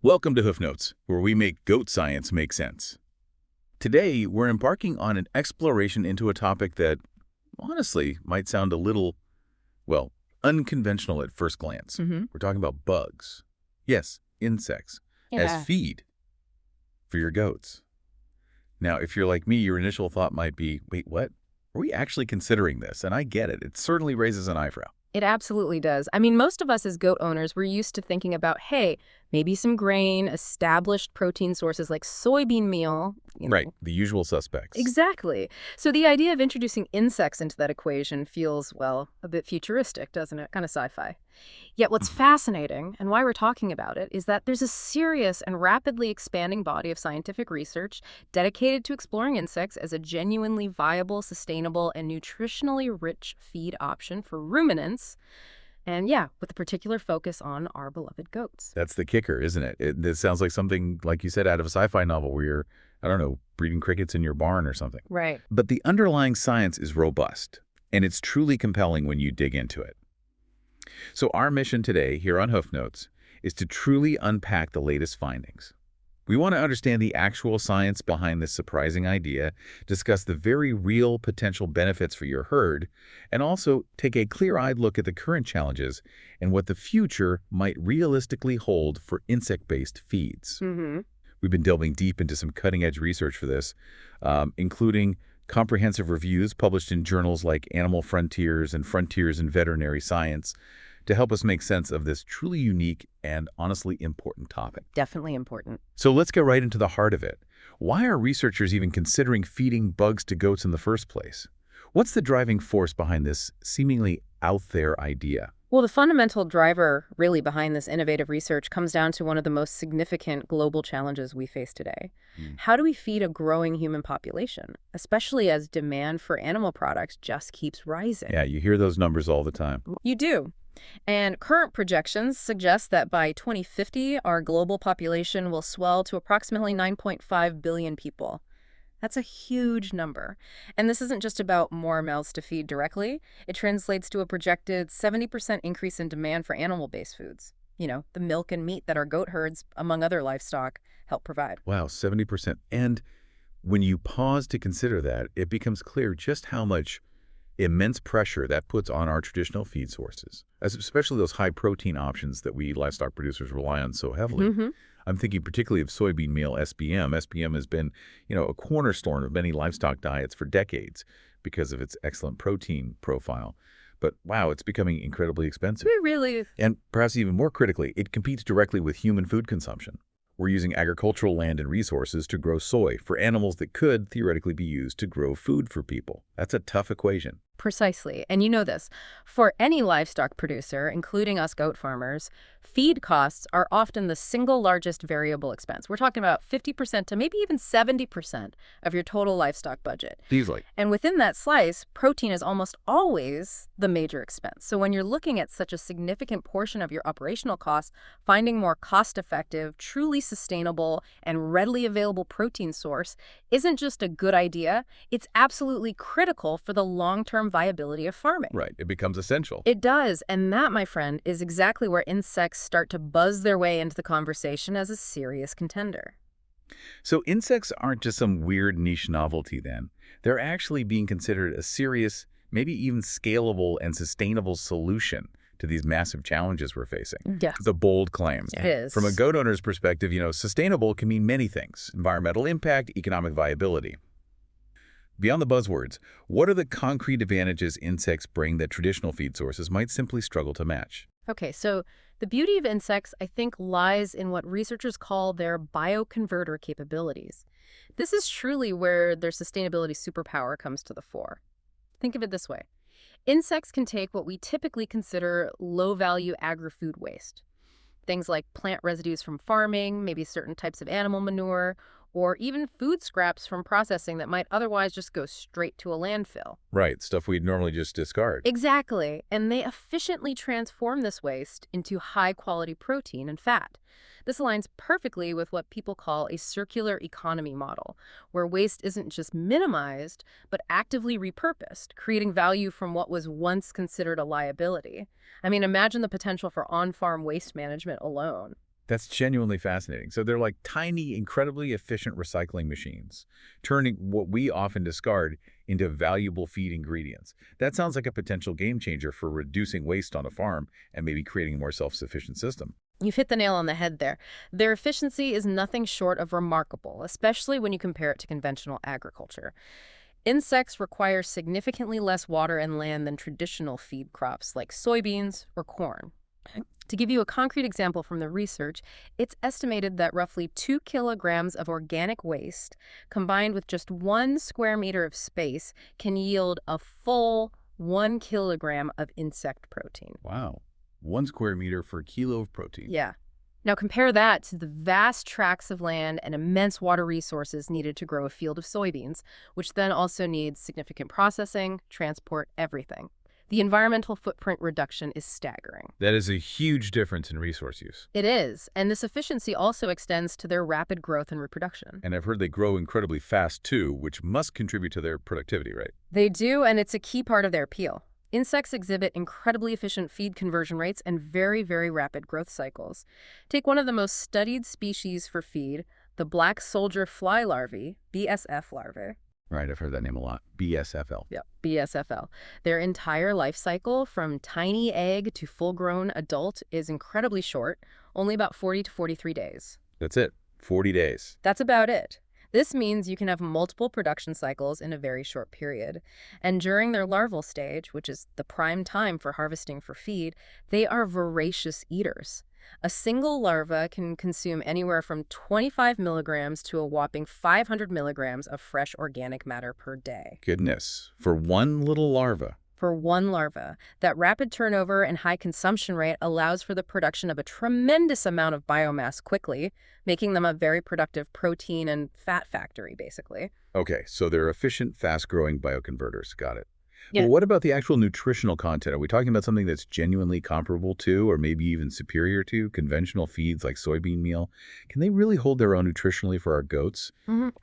Welcome to Hoofnotes, where we make goat science make sense. Today, we're embarking on an exploration into a topic that, honestly, might sound a little, well, unconventional at first glance. We're talking about bugs. Yes, insects, as feed for your goats. Now, if you're like me, your initial thought might be, wait, what? Are we actually considering this? And I get it. It certainly raises an eyebrow. It absolutely does. I mean, most of us as goat owners, we're used to thinking about, hey, maybe some grain, established protein sources like soybean meal. Right, the usual suspects. Exactly. So the idea of introducing insects into that equation feels, well, a bit futuristic, doesn't it? Kind of sci-fi. Yet what's fascinating, and why we're talking about it, is that there's a serious and rapidly expanding body of scientific research dedicated to exploring insects as a genuinely viable, sustainable, and nutritionally rich feed option for ruminants. And yeah, with a particular focus on our beloved goats. That's the kicker, isn't it? This sounds like something, like you said, out of a sci-fi novel where you're, I don't know, breeding crickets in your barn or something. Right. But the underlying science is robust, and it's truly compelling when you dig into it. So our mission today here on Hoofnotes is to truly unpack the latest findings. We want to understand the actual science behind this surprising idea, discuss the very real potential benefits for your herd, and also take a clear-eyed look at the current challenges and what the future might realistically hold for insect-based feeds. We've been delving deep into some cutting-edge research for this, including comprehensive reviews published in journals like Animal Frontiers and Frontiers in Veterinary Science to help us make sense of this truly unique and honestly important topic. Definitely important. So let's get right into the heart of it. Why are researchers even considering feeding bugs to goats in the first place? What's the driving force behind this seemingly out there idea? Well, the fundamental driver really behind this innovative research comes down to one of the most significant global challenges we face today. How do we feed a growing human population, especially as demand for animal products just keeps rising? Yeah, you hear those numbers all the time. You do. And current projections suggest that by 2050, our global population will swell to approximately 9.5 billion people. That's a huge number. And this isn't just about more mouths to feed directly. It translates to a projected 70% increase in demand for animal-based foods. You know, the milk and meat that our goat herds, among other livestock, help provide. Wow, 70%. And when you pause to consider that, it becomes clear just how much immense pressure that puts on our traditional feed sources, especially those high-protein options that we livestock producers rely on so heavily. I'm thinking particularly of soybean meal, SBM. SBM has been, a cornerstone of many livestock diets for decades because of its excellent protein profile. But wow, it's becoming incredibly expensive. We really... And perhaps even more critically, it competes directly with human food consumption. We're using agricultural land and resources to grow soy for animals that could theoretically be used to grow food for people. That's a tough equation. Precisely. And you know this. For any livestock producer, including us goat farmers, feed costs are often the single largest variable expense. We're talking about 50% to maybe even 70% of your total livestock budget. Easily. And within that slice, protein is almost always the major expense. So when you're looking at such a significant portion of your operational costs, finding more cost-effective, truly sustainable, and readily available protein source isn't just a good idea, it's absolutely critical for the long-term viability of farming. Right. It becomes essential. It does. And that, my friend, is exactly where insects start to buzz their way into the conversation as a serious contender. So insects aren't just some weird niche novelty then. They're actually being considered a serious, maybe even scalable and sustainable solution to these massive challenges we're facing. Yes. It's a bold claim. It is. From a goat owner's perspective, sustainable can mean many things: environmental impact, economic viability. Beyond the buzzwords, what are the concrete advantages insects bring that traditional feed sources might simply struggle to match? Okay, so the beauty of insects, I think, lies in what researchers call their bioconverter capabilities. This is truly where their sustainability superpower comes to the fore. Think of it this way. Insects can take what we typically consider low-value agri-food waste. Things like plant residues from farming, maybe certain types of animal manure, or even food scraps from processing that might otherwise just go straight to a landfill. Right, stuff we'd normally just discard. Exactly, and they efficiently transform this waste into high-quality protein and fat. This aligns perfectly with what people call a circular economy model, where waste isn't just minimized, but actively repurposed, creating value from what was once considered a liability. I mean, imagine the potential for on-farm waste management alone. That's genuinely fascinating. So they're like tiny, incredibly efficient recycling machines, turning what we often discard into valuable feed ingredients. That sounds like a potential game changer for reducing waste on a farm and maybe creating a more self-sufficient system. You've hit the nail on the head there. Their efficiency is nothing short of remarkable, especially when you compare it to conventional agriculture. Insects require significantly less water and land than traditional feed crops like soybeans or corn. To give you a concrete example from the research, it's estimated that roughly 2 kilograms of organic waste, combined with just 1 square meter of space, can yield a full 1 kilogram of insect protein. Wow. 1 square meter for a kilo of protein. Yeah. Now compare that to the vast tracts of land and immense water resources needed to grow a field of soybeans, which then also needs significant processing, transport, everything. The environmental footprint reduction is staggering. That is a huge difference in resource use. It is, and this efficiency also extends to their rapid growth and reproduction. And I've heard they grow incredibly fast too, which must contribute to their productivity, right? They do, and it's a key part of their appeal. Insects exhibit incredibly efficient feed conversion rates and very, very rapid growth cycles. Take one of the most studied species for feed, the black soldier fly larvae, BSF larvae. Right, I've heard that name a lot. BSFL. Yep, BSFL. Their entire life cycle, from tiny egg to full-grown adult, is incredibly short, only about 40 to 43 days. That's it. 40 days. That's about it. This means you can have multiple production cycles in a very short period. And during their larval stage, which is the prime time for harvesting for feed, they are voracious eaters. A single larva can consume anywhere from 25 milligrams to a whopping 500 milligrams of fresh organic matter per day. Goodness. For one little larva. For one larva, that rapid turnover and high consumption rate allows for the production of a tremendous amount of biomass quickly, making them a very productive protein and fat factory, basically. Okay, so they're efficient, fast-growing bioconverters. Got it. Yeah. Well, what about the actual nutritional content? Are we talking about something that's genuinely comparable to, or maybe even superior to, conventional feeds like soybean meal? Can they really hold their own nutritionally for our goats?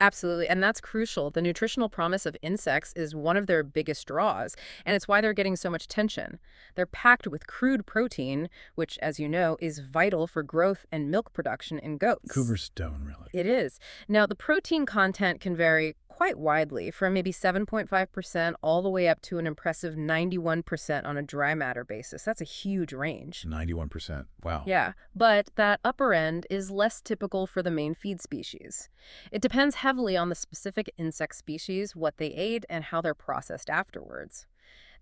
Absolutely, and that's crucial. The nutritional promise of insects is one of their biggest draws, and it's why they're getting so much attention. They're packed with crude protein, which, as you know, is vital for growth and milk production in goats. Cougar stone, really. It is. Now, the protein content can vary quite widely, from maybe 7.5% all the way up to an impressive 91% on a dry matter basis. That's a huge range. 91%. Wow. Yeah, but that upper end is less typical for the main feed species. It depends heavily on the specific insect species, what they ate, and how they're processed afterwards.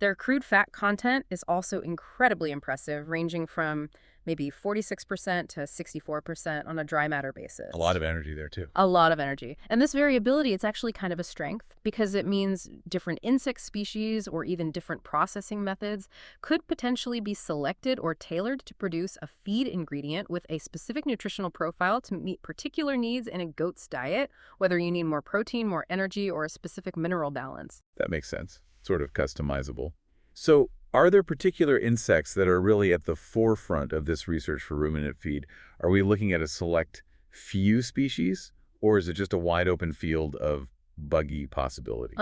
Their crude fat content is also incredibly impressive, ranging from maybe 46% to 64% on a dry matter basis. A lot of energy there, too. A lot of energy. And this variability, it's actually kind of a strength because it means different insect species or even different processing methods could potentially be selected or tailored to produce a feed ingredient with a specific nutritional profile to meet particular needs in a goat's diet, whether you need more protein, more energy, or a specific mineral balance. That makes sense. Sort of customizable. So, are there particular insects that are really at the forefront of this research for ruminant feed? Are we looking at a select few species, or is it just a wide open field of buggy possibility?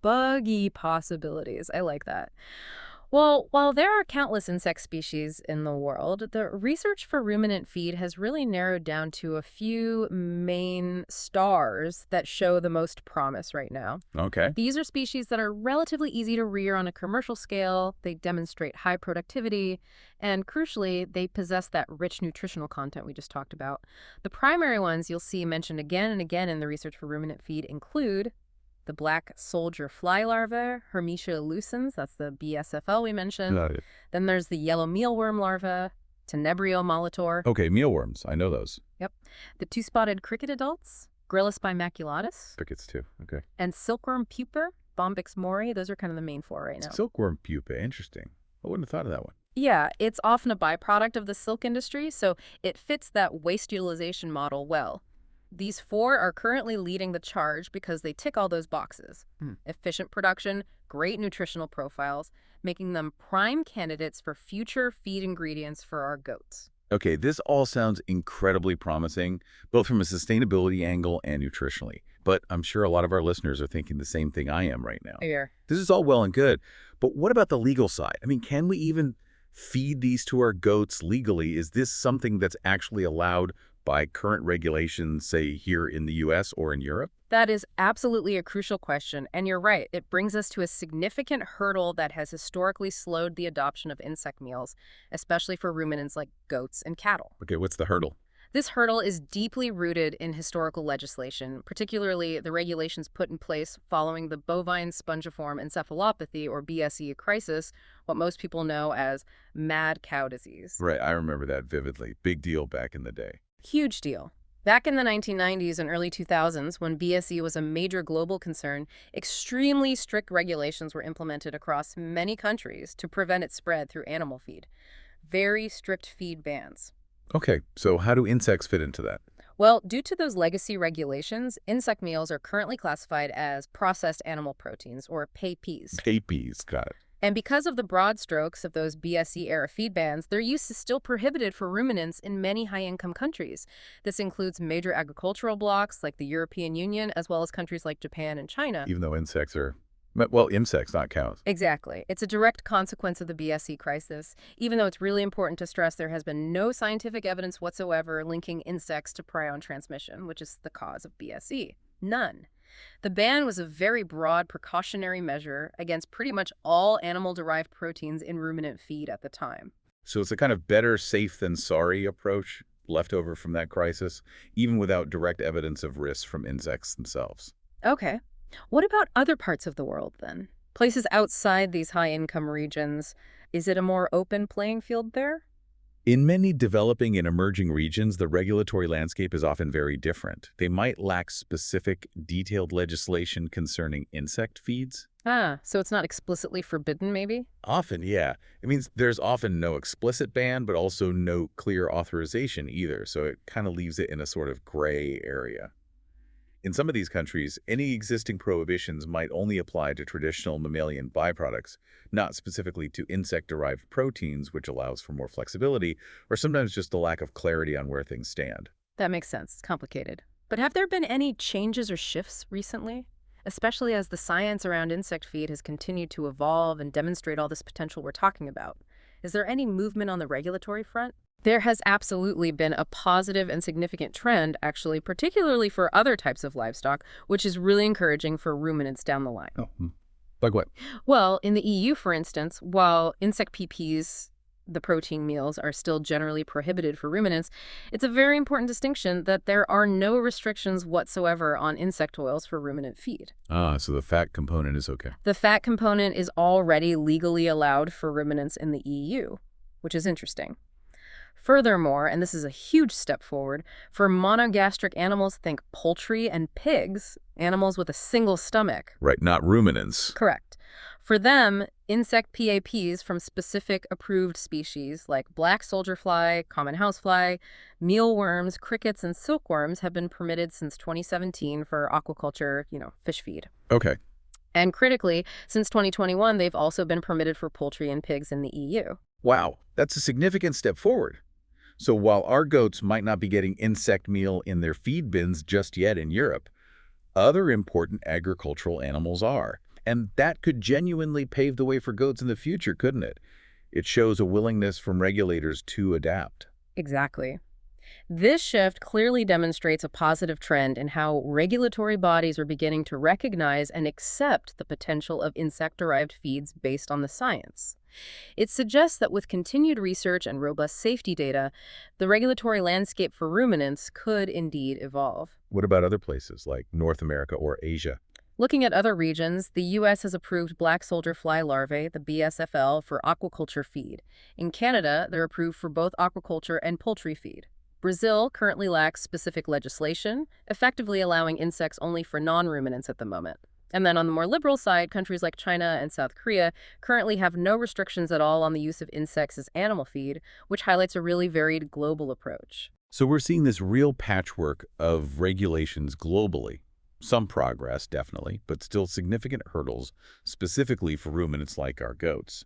Buggy possibilities. I like that. Well, while there are countless insect species in the world, the research for ruminant feed has really narrowed down to a few main stars that show the most promise right now. Okay. These are species that are relatively easy to rear on a commercial scale, they demonstrate high productivity, and crucially, they possess that rich nutritional content we just talked about. The primary ones you'll see mentioned again and again in the research for ruminant feed include the black soldier fly larvae, Hermetia lucens, that's the BSFL we mentioned. Then there's the yellow mealworm larva, Tenebrio molitor. Okay, mealworms. I know those. Yep. The two-spotted cricket adults, Gryllus bimaculatus. Crickets, too. Okay. And silkworm pupa, Bombyx mori. Those are kind of the main four right now. Silkworm pupa. Interesting. I wouldn't have thought of that one. Yeah, it's often a byproduct of the silk industry, so it fits that waste utilization model well. These four are currently leading the charge because they tick all those boxes. Efficient production, great nutritional profiles, making them prime candidates for future feed ingredients for our goats. Okay, this all sounds incredibly promising, both from a sustainability angle and nutritionally. But I'm sure a lot of our listeners are thinking the same thing I am right now. Here. This is all well and good, but what about the legal side? I mean, can we even feed these to our goats legally? Is this something that's actually allowed by current regulations, say, here in the US or in Europe? That is absolutely a crucial question, and you're right. It brings us to a significant hurdle that has historically slowed the adoption of insect meals, especially for ruminants like goats and cattle. Okay, what's the hurdle? This hurdle is deeply rooted in historical legislation, particularly the regulations put in place following the bovine spongiform encephalopathy, or BSE crisis, what most people know as mad cow disease. Right, I remember that vividly. Big deal back in the day. Huge deal. Back in the 1990s and early 2000s, when BSE was a major global concern, extremely strict regulations were implemented across many countries to prevent its spread through animal feed. Very strict feed bans. Okay, so how do insects fit into that? Well, due to those legacy regulations, insect meals are currently classified as processed animal proteins, or PAPs. Papes, got it. And because of the broad strokes of those BSE-era feed bans, their use is still prohibited for ruminants in many high-income countries. This includes major agricultural blocs like the European Union, as well as countries like Japan and China. Even though insects are, well, insects, not cows. Exactly. It's a direct consequence of the BSE crisis, even though it's really important to stress there has been no scientific evidence whatsoever linking insects to prion transmission, which is the cause of BSE. None. The ban was a very broad precautionary measure against pretty much all animal-derived proteins in ruminant feed at the time. So it's a kind of better safe than sorry approach left over from that crisis, even without direct evidence of risks from insects themselves. Okay. What about other parts of the world, then? Places outside these high-income regions, is it a more open playing field there? In many developing and emerging regions, the regulatory landscape is often very different. They might lack specific, detailed legislation concerning insect feeds. Ah, so it's not explicitly forbidden, maybe? Often, yeah. It means there's often no explicit ban, but also no clear authorization either, so it kind of leaves it in a sort of gray area. In some of these countries, any existing prohibitions might only apply to traditional mammalian byproducts, not specifically to insect-derived proteins, which allows for more flexibility, or sometimes just a lack of clarity on where things stand. That makes sense. It's complicated. But have there been any changes or shifts recently? Especially as the science around insect feed has continued to evolve and demonstrate all this potential we're talking about. Is there any movement on the regulatory front? There has absolutely been a positive and significant trend, actually, particularly for other types of livestock, which is really encouraging for ruminants down the line. Oh, like what? Well, in the EU, for instance, while insect PPs, the protein meals, are still generally prohibited for ruminants, it's a very important distinction that there are no restrictions whatsoever on insect oils for ruminant feed. Ah, so the fat component is okay. The fat component is already legally allowed for ruminants in the EU, which is interesting. Furthermore, and this is a huge step forward, for monogastric animals, think poultry and pigs, animals with a single stomach. Right, not ruminants. Correct. For them, insect PAPs from specific approved species like black soldier fly, common housefly, mealworms, crickets, and silkworms have been permitted since 2017 for aquaculture, fish feed. Okay. And critically, since 2021, they've also been permitted for poultry and pigs in the EU. Wow, that's a significant step forward. So while our goats might not be getting insect meal in their feed bins just yet in Europe, other important agricultural animals are. And that could genuinely pave the way for goats in the future, couldn't it? It shows a willingness from regulators to adapt. Exactly. This shift clearly demonstrates a positive trend in how regulatory bodies are beginning to recognize and accept the potential of insect-derived feeds based on the science. It suggests that with continued research and robust safety data, the regulatory landscape for ruminants could indeed evolve. What about other places like North America or Asia? Looking at other regions, the U.S. has approved black soldier fly larvae, the BSFL, for aquaculture feed. In Canada, they're approved for both aquaculture and poultry feed. Brazil currently lacks specific legislation, effectively allowing insects only for non-ruminants at the moment. And then on the more liberal side, countries like China and South Korea currently have no restrictions at all on the use of insects as animal feed, which highlights a really varied global approach. So we're seeing this real patchwork of regulations globally. Some progress, definitely, but still significant hurdles, specifically for ruminants like our goats.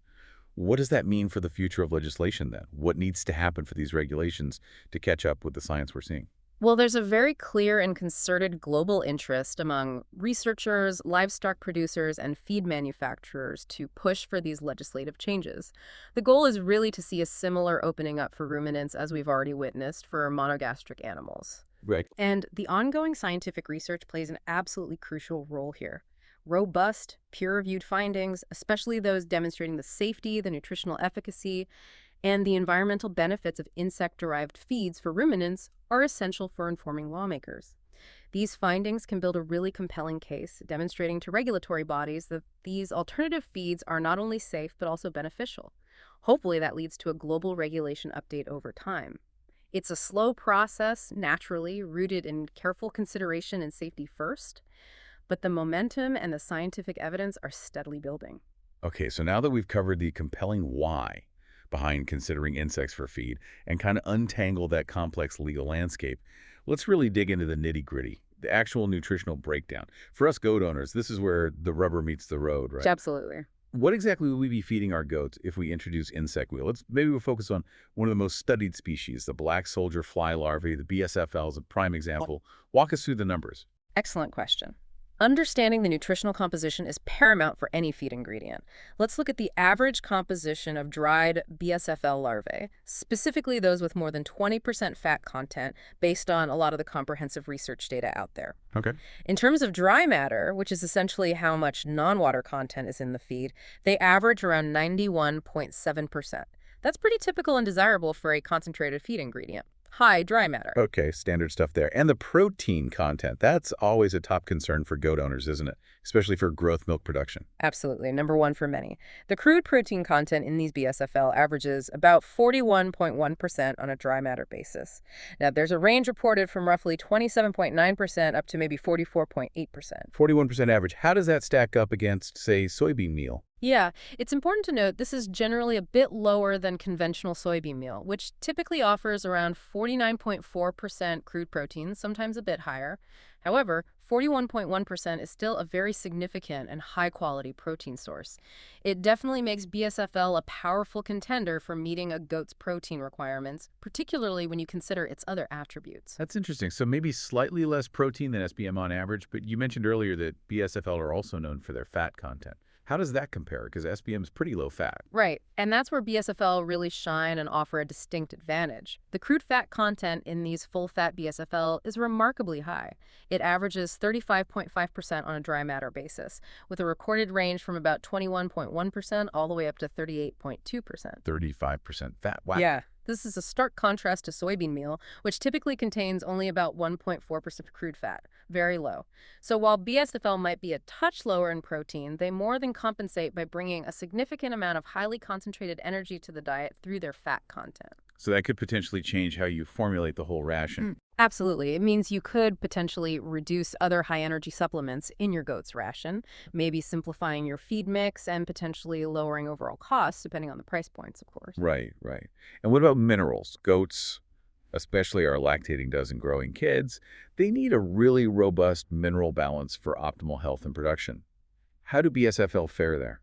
What does that mean for the future of legislation then? What needs to happen for these regulations to catch up with the science we're seeing? Well, there's a very clear and concerted global interest among researchers, livestock producers, and feed manufacturers to push for these legislative changes. The goal is really to see a similar opening up for ruminants as we've already witnessed for monogastric animals. Right. And the ongoing scientific research plays an absolutely crucial role here. Robust, peer-reviewed findings, especially those demonstrating the safety, the nutritional efficacy, and the environmental benefits of insect-derived feeds for ruminants are essential for informing lawmakers. These findings can build a really compelling case, demonstrating to regulatory bodies that these alternative feeds are not only safe but also beneficial. Hopefully that leads to a global regulation update over time. It's a slow process, naturally, rooted in careful consideration and safety first, but the momentum and the scientific evidence are steadily building. Okay, so now that we've covered the compelling why behind considering insects for feed and kind of untangle that complex legal landscape, let's really dig into the nitty-gritty, the actual nutritional breakdown. For us goat owners, this is where the rubber meets the road, right? Absolutely. What exactly will we be feeding our goats if we introduce insect wheel? Maybe we'll focus on one of the most studied species, the black soldier fly larvae. The BSFL is a prime example. Walk us through the numbers. Excellent question. Understanding the nutritional composition is paramount for any feed ingredient. Let's look at the average composition of dried BSFL larvae, specifically those with more than 20% fat content based on a lot of the comprehensive research data out there. Okay. In terms of dry matter, which is essentially how much non-water content is in the feed, they average around 91.7%. That's pretty typical and desirable for a concentrated feed ingredient. High dry matter. Okay, standard stuff there. And the protein content, that's always a top concern for goat owners, isn't it? Especially for growth milk production. Absolutely, number one for many. The crude protein content in these BSFL averages about 41.1% on a dry matter basis. Now, there's a range reported from roughly 27.9% up to maybe 44.8%. 41% average. How does that stack up against, say, soybean meal? Yeah, it's important to note this is generally a bit lower than conventional soybean meal, which typically offers around 49.4% crude protein, sometimes a bit higher. However, 41.1% is still a very significant and high-quality protein source. It definitely makes BSFL a powerful contender for meeting a goat's protein requirements, particularly when you consider its other attributes. That's interesting. So maybe slightly less protein than SBM on average, but you mentioned earlier that BSFL are also known for their fat content. How does that compare? Because SBM is pretty low fat. Right, and that's where BSFL really shine and offer a distinct advantage. The crude fat content in these full-fat BSFL is remarkably high. It averages 35.5% on a dry matter basis, with a recorded range from about 21.1% all the way up to 38.2%. 35% fat. Wow. Yeah. This is a stark contrast to soybean meal, which typically contains only about 1.4% crude fat, very low. So while BSFL might be a touch lower in protein, they more than compensate by bringing a significant amount of highly concentrated energy to the diet through their fat content. So that could potentially change how you formulate the whole ration. Absolutely. It means you could potentially reduce other high-energy supplements in your goat's ration, maybe simplifying your feed mix and potentially lowering overall costs, depending on the price points, of course. Right, right. And what about minerals? Goats, especially our lactating does and growing kids, they need a really robust mineral balance for optimal health and production. How do BSFL fare there?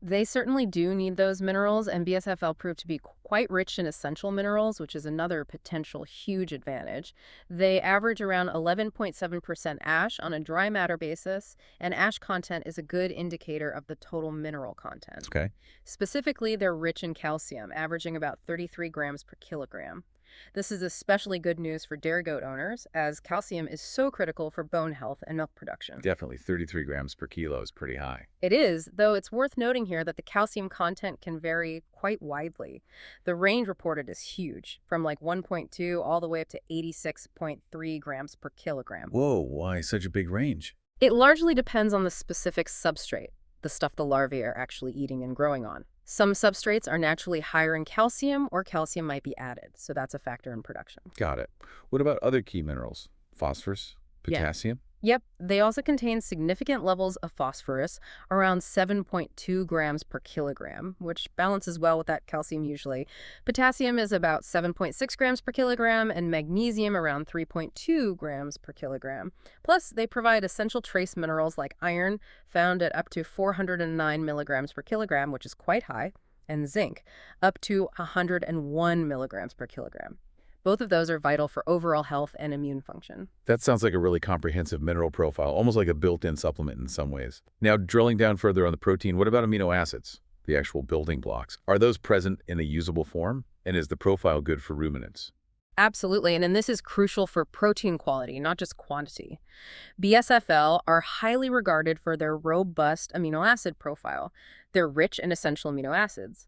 They certainly do need those minerals, and BSFL proved to be quite rich in essential minerals, which is another potential huge advantage. They average around 11.7% ash on a dry matter basis, and ash content is a good indicator of the total mineral content. Okay. Specifically, they're rich in calcium, averaging about 33 grams per kilogram. This is especially good news for dairy goat owners, as calcium is so critical for bone health and milk production. Definitely 33 grams per kilo is pretty high. It is, though it's worth noting here that the calcium content can vary quite widely. The range reported is huge, from like 1.2 all the way up to 86.3 grams per kilogram. Whoa, why such a big range? It largely depends on the specific substrate, the stuff the larvae are actually eating and growing on. Some substrates are naturally higher in calcium, or calcium might be added, so that's a factor in production. Got it. What about other key minerals? Phosphorus? Potassium? Yep, they also contain significant levels of phosphorus, around 7.2 grams per kilogram, which balances well with that calcium usually. Potassium is about 7.6 grams per kilogram, and magnesium around 3.2 grams per kilogram. Plus, they provide essential trace minerals like iron, found at up to 409 milligrams per kilogram, which is quite high, and zinc, up to 101 milligrams per kilogram. Both of those are vital for overall health and immune function. That sounds like a really comprehensive mineral profile, almost like a built-in supplement in some ways. Now, drilling down further on the protein, what about amino acids, the actual building blocks? Are those present in a usable form? And is the profile good for ruminants? Absolutely, and this is crucial for protein quality, not just quantity. BSFL are highly regarded for their robust amino acid profile. They're rich in essential amino acids.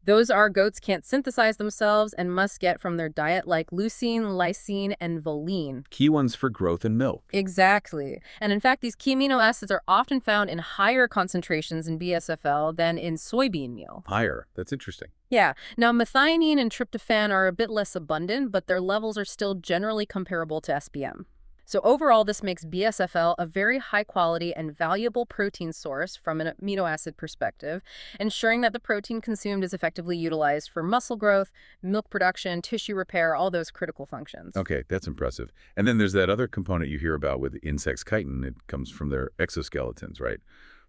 Those our goats can't synthesize themselves and must get from their diet, like leucine, lysine, and valine. Key ones for growth and milk. Exactly. And in fact, these key amino acids are often found in higher concentrations in BSFL than in soybean meal. Higher. That's interesting. Yeah. Now, methionine and tryptophan are a bit less abundant, but their levels are still generally comparable to SPM. So overall, this makes BSFL a very high-quality and valuable protein source from an amino acid perspective, ensuring that the protein consumed is effectively utilized for muscle growth, milk production, tissue repair, all those critical functions. Okay, that's impressive. And then there's that other component you hear about with insects' chitin. It comes from their exoskeletons, right?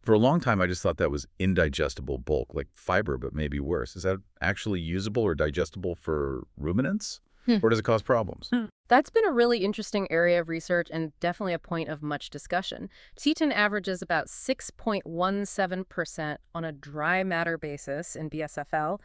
For a long time, I just thought that was indigestible bulk, like fiber, but maybe worse. Is that actually usable or digestible for ruminants? Or does it cause problems? That's been a really interesting area of research and definitely a point of much discussion. Chitin averages about 6.17% on a dry matter basis in BSFL,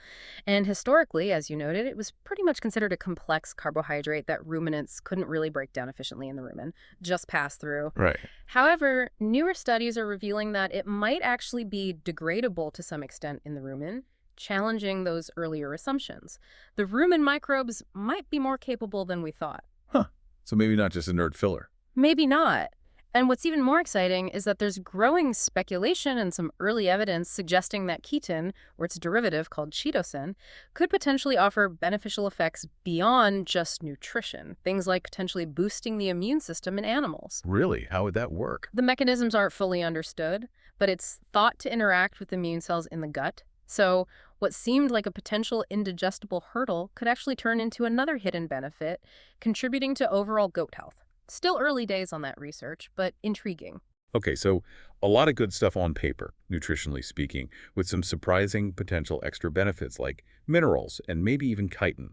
and historically, as you noted, it was pretty much considered a complex carbohydrate that ruminants couldn't really break down efficiently in the rumen, just pass through. Right. However, newer studies are revealing that it might actually be degradable to some extent in the rumen, challenging those earlier assumptions. The rumen microbes might be more capable than we thought. Huh. So maybe not just inert filler. Maybe not. And what's even more exciting is that there's growing speculation and some early evidence suggesting that chitin, or its derivative called chitosan, could potentially offer beneficial effects beyond just nutrition, things like potentially boosting the immune system in animals. Really? How would that work? The mechanisms aren't fully understood, but it's thought to interact with immune cells in the gut. So what seemed like a potential indigestible hurdle could actually turn into another hidden benefit, contributing to overall goat health. Still early days on that research, but intriguing. Okay, so a lot of good stuff on paper, nutritionally speaking, with some surprising potential extra benefits like minerals and maybe even chitin.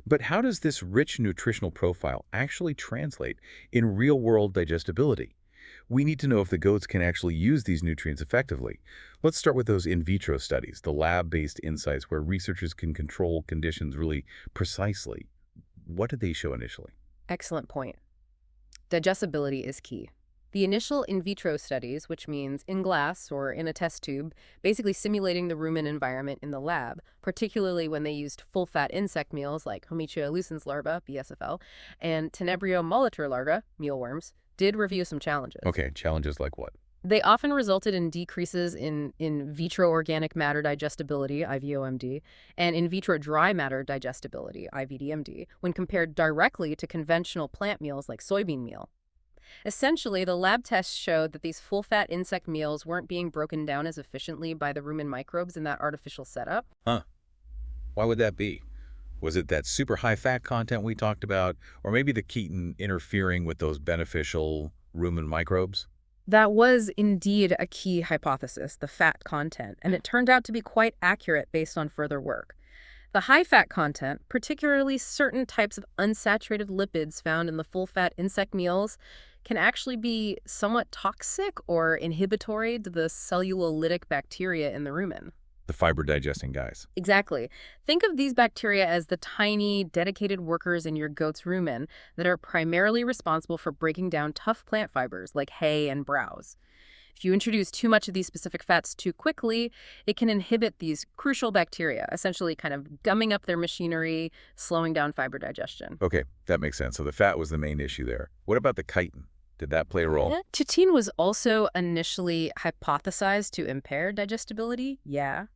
But how does this rich nutritional profile actually translate in real-world digestibility? We need to know if the goats can actually use these nutrients effectively. Let's start with those in vitro studies, the lab-based insights where researchers can control conditions really precisely. What did they show initially? Excellent point. Digestibility is key. The initial in vitro studies, which means in glass or in a test tube, basically simulating the rumen environment in the lab, particularly when they used full-fat insect meals like Homichia lucens larvae, BSFL, and Tenebrio molitor larvae, mealworms, did review some challenges. Okay, challenges like what? They often resulted in decreases in vitro organic matter digestibility, IVOMD, and in vitro dry matter digestibility, IVDMD, when compared directly to conventional plant meals like soybean meal. Essentially, the lab tests showed that these full-fat insect meals weren't being broken down as efficiently by the rumen microbes in that artificial setup. Huh. Why would that be? Was it that super high fat content we talked about, or maybe the chitin interfering with those beneficial rumen microbes? That was indeed a key hypothesis, the fat content, and it turned out to be quite accurate based on further work. The high fat content, particularly certain types of unsaturated lipids found in the full-fat insect meals, can actually be somewhat toxic or inhibitory to the cellulolytic bacteria in the rumen. The fiber-digesting guys. Exactly. Think of these bacteria as the tiny, dedicated workers in your goat's rumen that are primarily responsible for breaking down tough plant fibers like hay and browse. If you introduce too much of these specific fats too quickly, it can inhibit these crucial bacteria, essentially kind of gumming up their machinery, slowing down fiber digestion. Okay, that makes sense. So the fat was the main issue there. What about the chitin? Did that play a role? Chitin was also initially hypothesized to impair digestibility, yeah.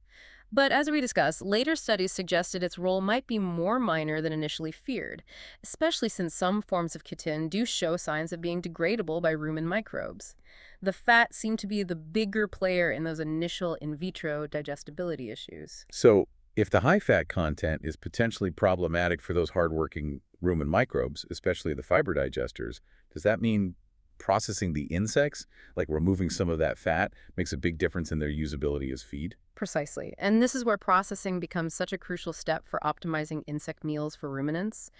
But as we discussed, later studies suggested its role might be more minor than initially feared, especially since some forms of chitin do show signs of being degradable by rumen microbes. The fat seemed to be the bigger player in those initial in vitro digestibility issues. So if the high fat content is potentially problematic for those hardworking rumen microbes, especially the fiber digesters, does that mean processing the insects, like removing some of that fat, makes a big difference in their usability as feed? Precisely. And this is where processing becomes such a crucial step for optimizing insect meals for ruminants.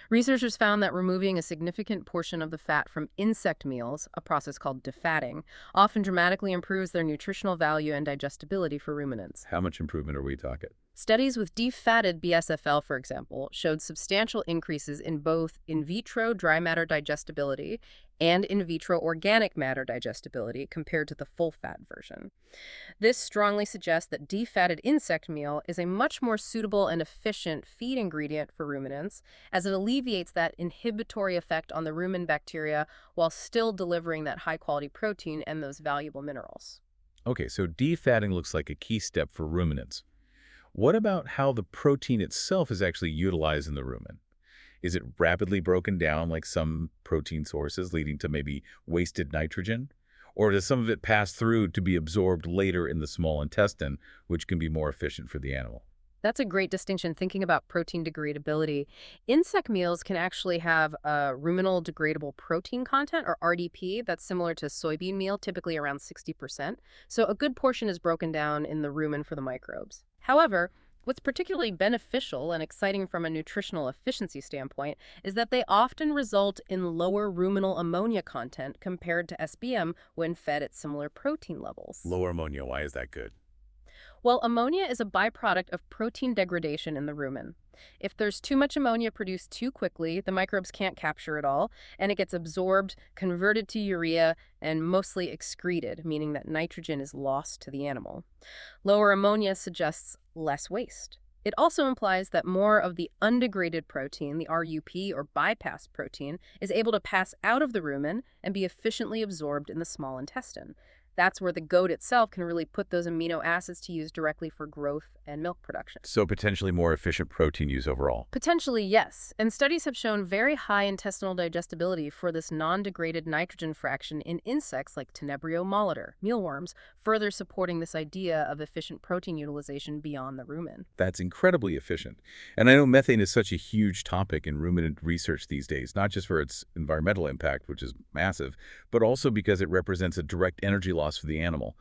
Researchers found that removing a significant portion of the fat from insect meals, a process called defatting, often dramatically improves their nutritional value and digestibility for ruminants. How much improvement are we talking? Studies with defatted BSFL, for example, showed substantial increases in both in vitro dry matter digestibility and in vitro organic matter digestibility compared to the full-fat version. This strongly suggests that defatted insect meal is a much more suitable and efficient feed ingredient for ruminants, as it alleviates that inhibitory effect on the rumen bacteria while still delivering that high-quality protein and those valuable minerals. Okay, so defatting looks like a key step for ruminants. What about how the protein itself is actually utilized in the rumen? Is it rapidly broken down like some protein sources, leading to maybe wasted nitrogen? Or does some of it pass through to be absorbed later in the small intestine, which can be more efficient for the animal? That's a great distinction thinking about protein degradability. Insect meals can actually have a ruminal degradable protein content, or RDP, that's similar to soybean meal, typically around 60%. So a good portion is broken down in the rumen for the microbes. However, what's particularly beneficial and exciting from a nutritional efficiency standpoint is that they often result in lower ruminal ammonia content compared to SBM when fed at similar protein levels. Lower ammonia, why is that good? Well, ammonia is a byproduct of protein degradation in the rumen. If there's too much ammonia produced too quickly, the microbes can't capture it all, and it gets absorbed, converted to urea, and mostly excreted, meaning that nitrogen is lost to the animal. Lower ammonia suggests less waste. It also implies that more of the undegraded protein, the RUP or bypass protein, is able to pass out of the rumen and be efficiently absorbed in the small intestine. That's where the goat itself can really put those amino acids to use directly for growth and milk production. So potentially more efficient protein use overall. Potentially, yes. And studies have shown very high intestinal digestibility for this non-degraded nitrogen fraction in insects like Tenebrio molitor, mealworms, further supporting this idea of efficient protein utilization beyond the rumen. That's incredibly efficient. And I know methane is such a huge topic in ruminant research these days, not just for its environmental impact, which is massive, but also because it represents a direct energy loss for the animal.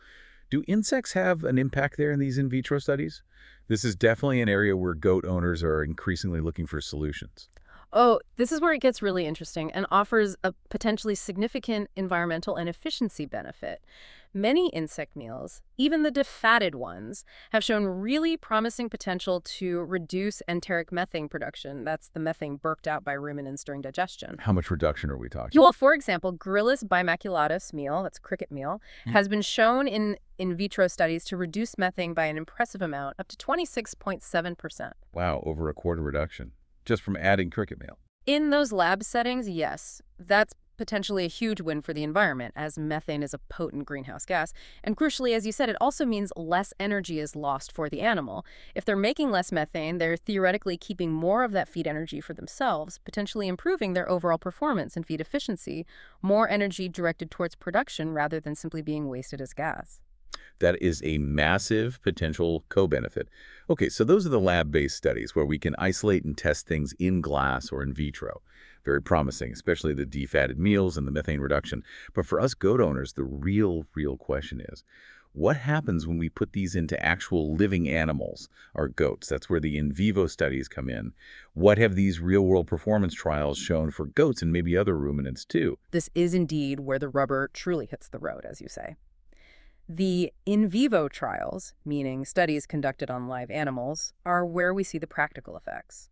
Do insects have an impact there in these in vitro studies? This is definitely an area where goat owners are increasingly looking for solutions. Oh, this is where it gets really interesting and offers a potentially significant environmental and efficiency benefit. Many insect meals, even the defatted ones, have shown really promising potential to reduce enteric methane production. That's the methane burped out by ruminants during digestion. How much reduction are we talking? Well, for example, Gryllus bimaculatus meal, that's cricket meal, has been shown in vitro studies to reduce methane by an impressive amount, up to 26.7%. Wow, over a quarter reduction, just from adding cricket meal. In those lab settings, yes, that's potentially a huge win for the environment, as methane is a potent greenhouse gas. And crucially, as you said, it also means less energy is lost for the animal. If they're making less methane, they're theoretically keeping more of that feed energy for themselves, potentially improving their overall performance and feed efficiency, more energy directed towards production rather than simply being wasted as gas. That is a massive potential co-benefit. Okay, so those are the lab-based studies where we can isolate and test things in glass or in vitro. Very promising, especially the defatted meals and the methane reduction. But for us goat owners, the real question is, what happens when we put these into actual living animals, our goats? That's where the in vivo studies come in. What have these real-world performance trials shown for goats and maybe other ruminants too? This is indeed where the rubber truly hits the road, as you say. The in vivo trials, meaning studies conducted on live animals, are where we see the practical effects.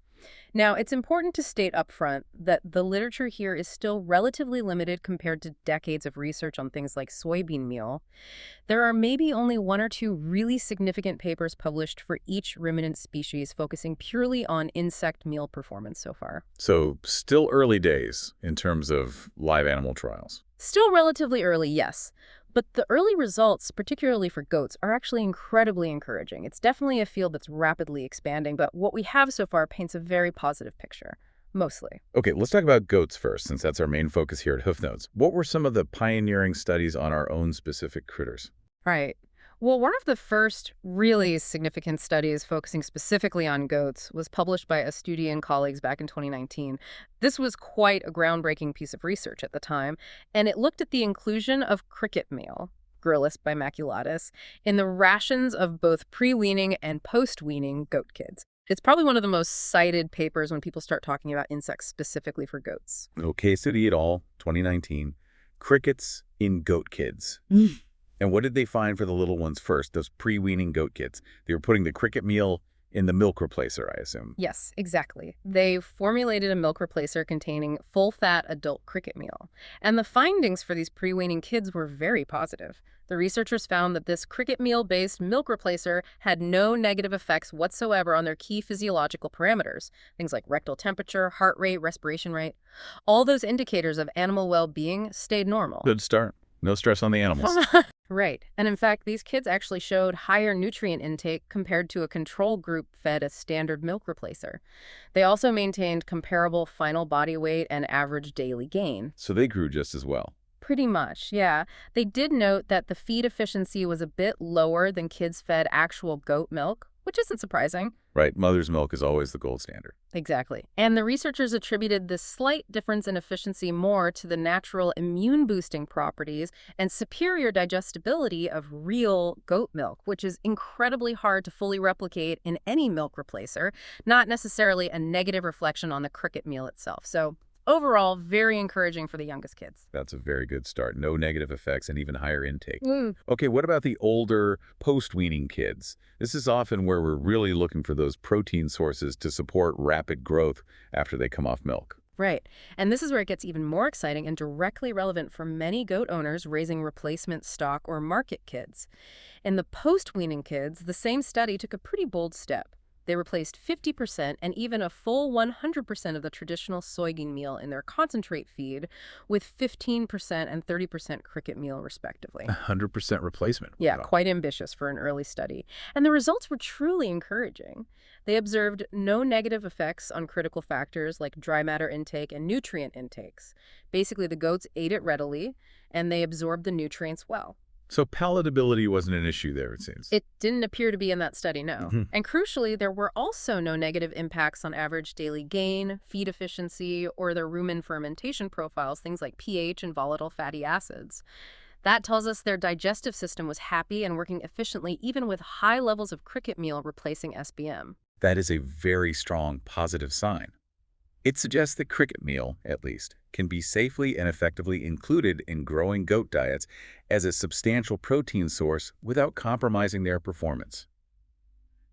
Now, it's important to state upfront that the literature here is still relatively limited compared to decades of research on things like soybean meal. There are maybe only one or two really significant papers published for each ruminant species focusing purely on insect meal performance so far. So still early days in terms of live animal trials. Still relatively early, yes. But the early results, particularly for goats, are actually incredibly encouraging. It's definitely a field that's rapidly expanding, but what we have so far paints a very positive picture, mostly. Okay, let's talk about goats first, since that's our main focus here at Hoofnotes. What were some of the pioneering studies on our own specific critters? Right. Well, one of the first really significant studies focusing specifically on goats was published by Astudi and colleagues back in 2019. This was quite a groundbreaking piece of research at the time, and it looked at the inclusion of cricket meal. Gryllus bimaculatus, in the rations of both pre-weaning and post-weaning goat kids. It's probably one of the most cited papers when people start talking about insects specifically for goats. Okay, City et al., 2019. Crickets in goat kids. And what did they find for the little ones first, those pre-weaning goat kids? They were putting the cricket meal in the milk replacer, I assume. Yes, exactly. They formulated a milk replacer containing full-fat adult cricket meal. And the findings for these pre-weaning kids were very positive. The researchers found that this cricket meal-based milk replacer had no negative effects whatsoever on their key physiological parameters, things like rectal temperature, heart rate, respiration rate. All those indicators of animal well-being stayed normal. Good start. No stress on the animals. Right. And in fact, these kids actually showed higher nutrient intake compared to a control group fed a standard milk replacer. They also maintained comparable final body weight and average daily gain. So they grew just as well. Pretty much, yeah. They did note that the feed efficiency was a bit lower than kids fed actual goat milk, which isn't surprising. Right, mother's milk is always the gold standard. Exactly. And the researchers attributed this slight difference in efficiency more to the natural immune-boosting properties and superior digestibility of real goat milk, which is incredibly hard to fully replicate in any milk replacer, not necessarily a negative reflection on the cricket meal itself. So overall, very encouraging for the youngest kids. That's a very good start. No negative effects and even higher intake. Mm. Okay, what about the older post-weaning kids? This is often where we're really looking for those protein sources to support rapid growth after they come off milk. Right. And this is where it gets even more exciting and directly relevant for many goat owners raising replacement stock or market kids. In the post-weaning kids, the same study took a pretty bold step. They replaced 50% and even a full 100% of the traditional soybean meal in their concentrate feed with 15% and 30% cricket meal, respectively. 100% replacement. Yeah, Wow. quite ambitious for an early study. And the results were truly encouraging. They observed no negative effects on critical factors like dry matter intake and nutrient intakes. Basically, the goats ate it readily, and they absorbed the nutrients well. So palatability wasn't an issue there, it seems. It didn't appear to be in that study, no. And crucially, there were also no negative impacts on average daily gain, feed efficiency, or their rumen fermentation profiles, things like pH and volatile fatty acids. That tells us their digestive system was happy and working efficiently even with high levels of cricket meal replacing SBM. That is a very strong positive sign. It suggests that cricket meal, at least, can be safely and effectively included in growing goat diets as a substantial protein source without compromising their performance.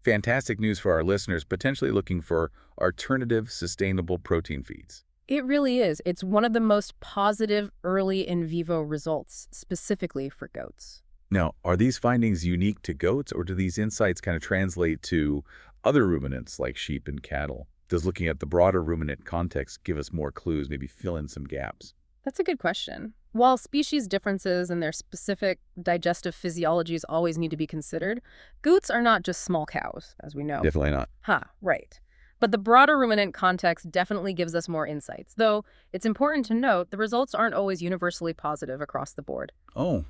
Fantastic news for our listeners potentially looking for alternative, sustainable protein feeds. It really is. It's one of the most positive early in vivo results, specifically for goats. Now, are these findings unique to goats, or do these insights kind of translate to other ruminants like sheep and cattle? Does looking at the broader ruminant context give us more clues, maybe fill in some gaps? That's a good question. While species differences and their specific digestive physiologies always need to be considered, goats are not just small cows, as we know. Definitely not. Right. But the broader ruminant context definitely gives us more insights, though it's important to note the results aren't always universally positive across the board. Oh,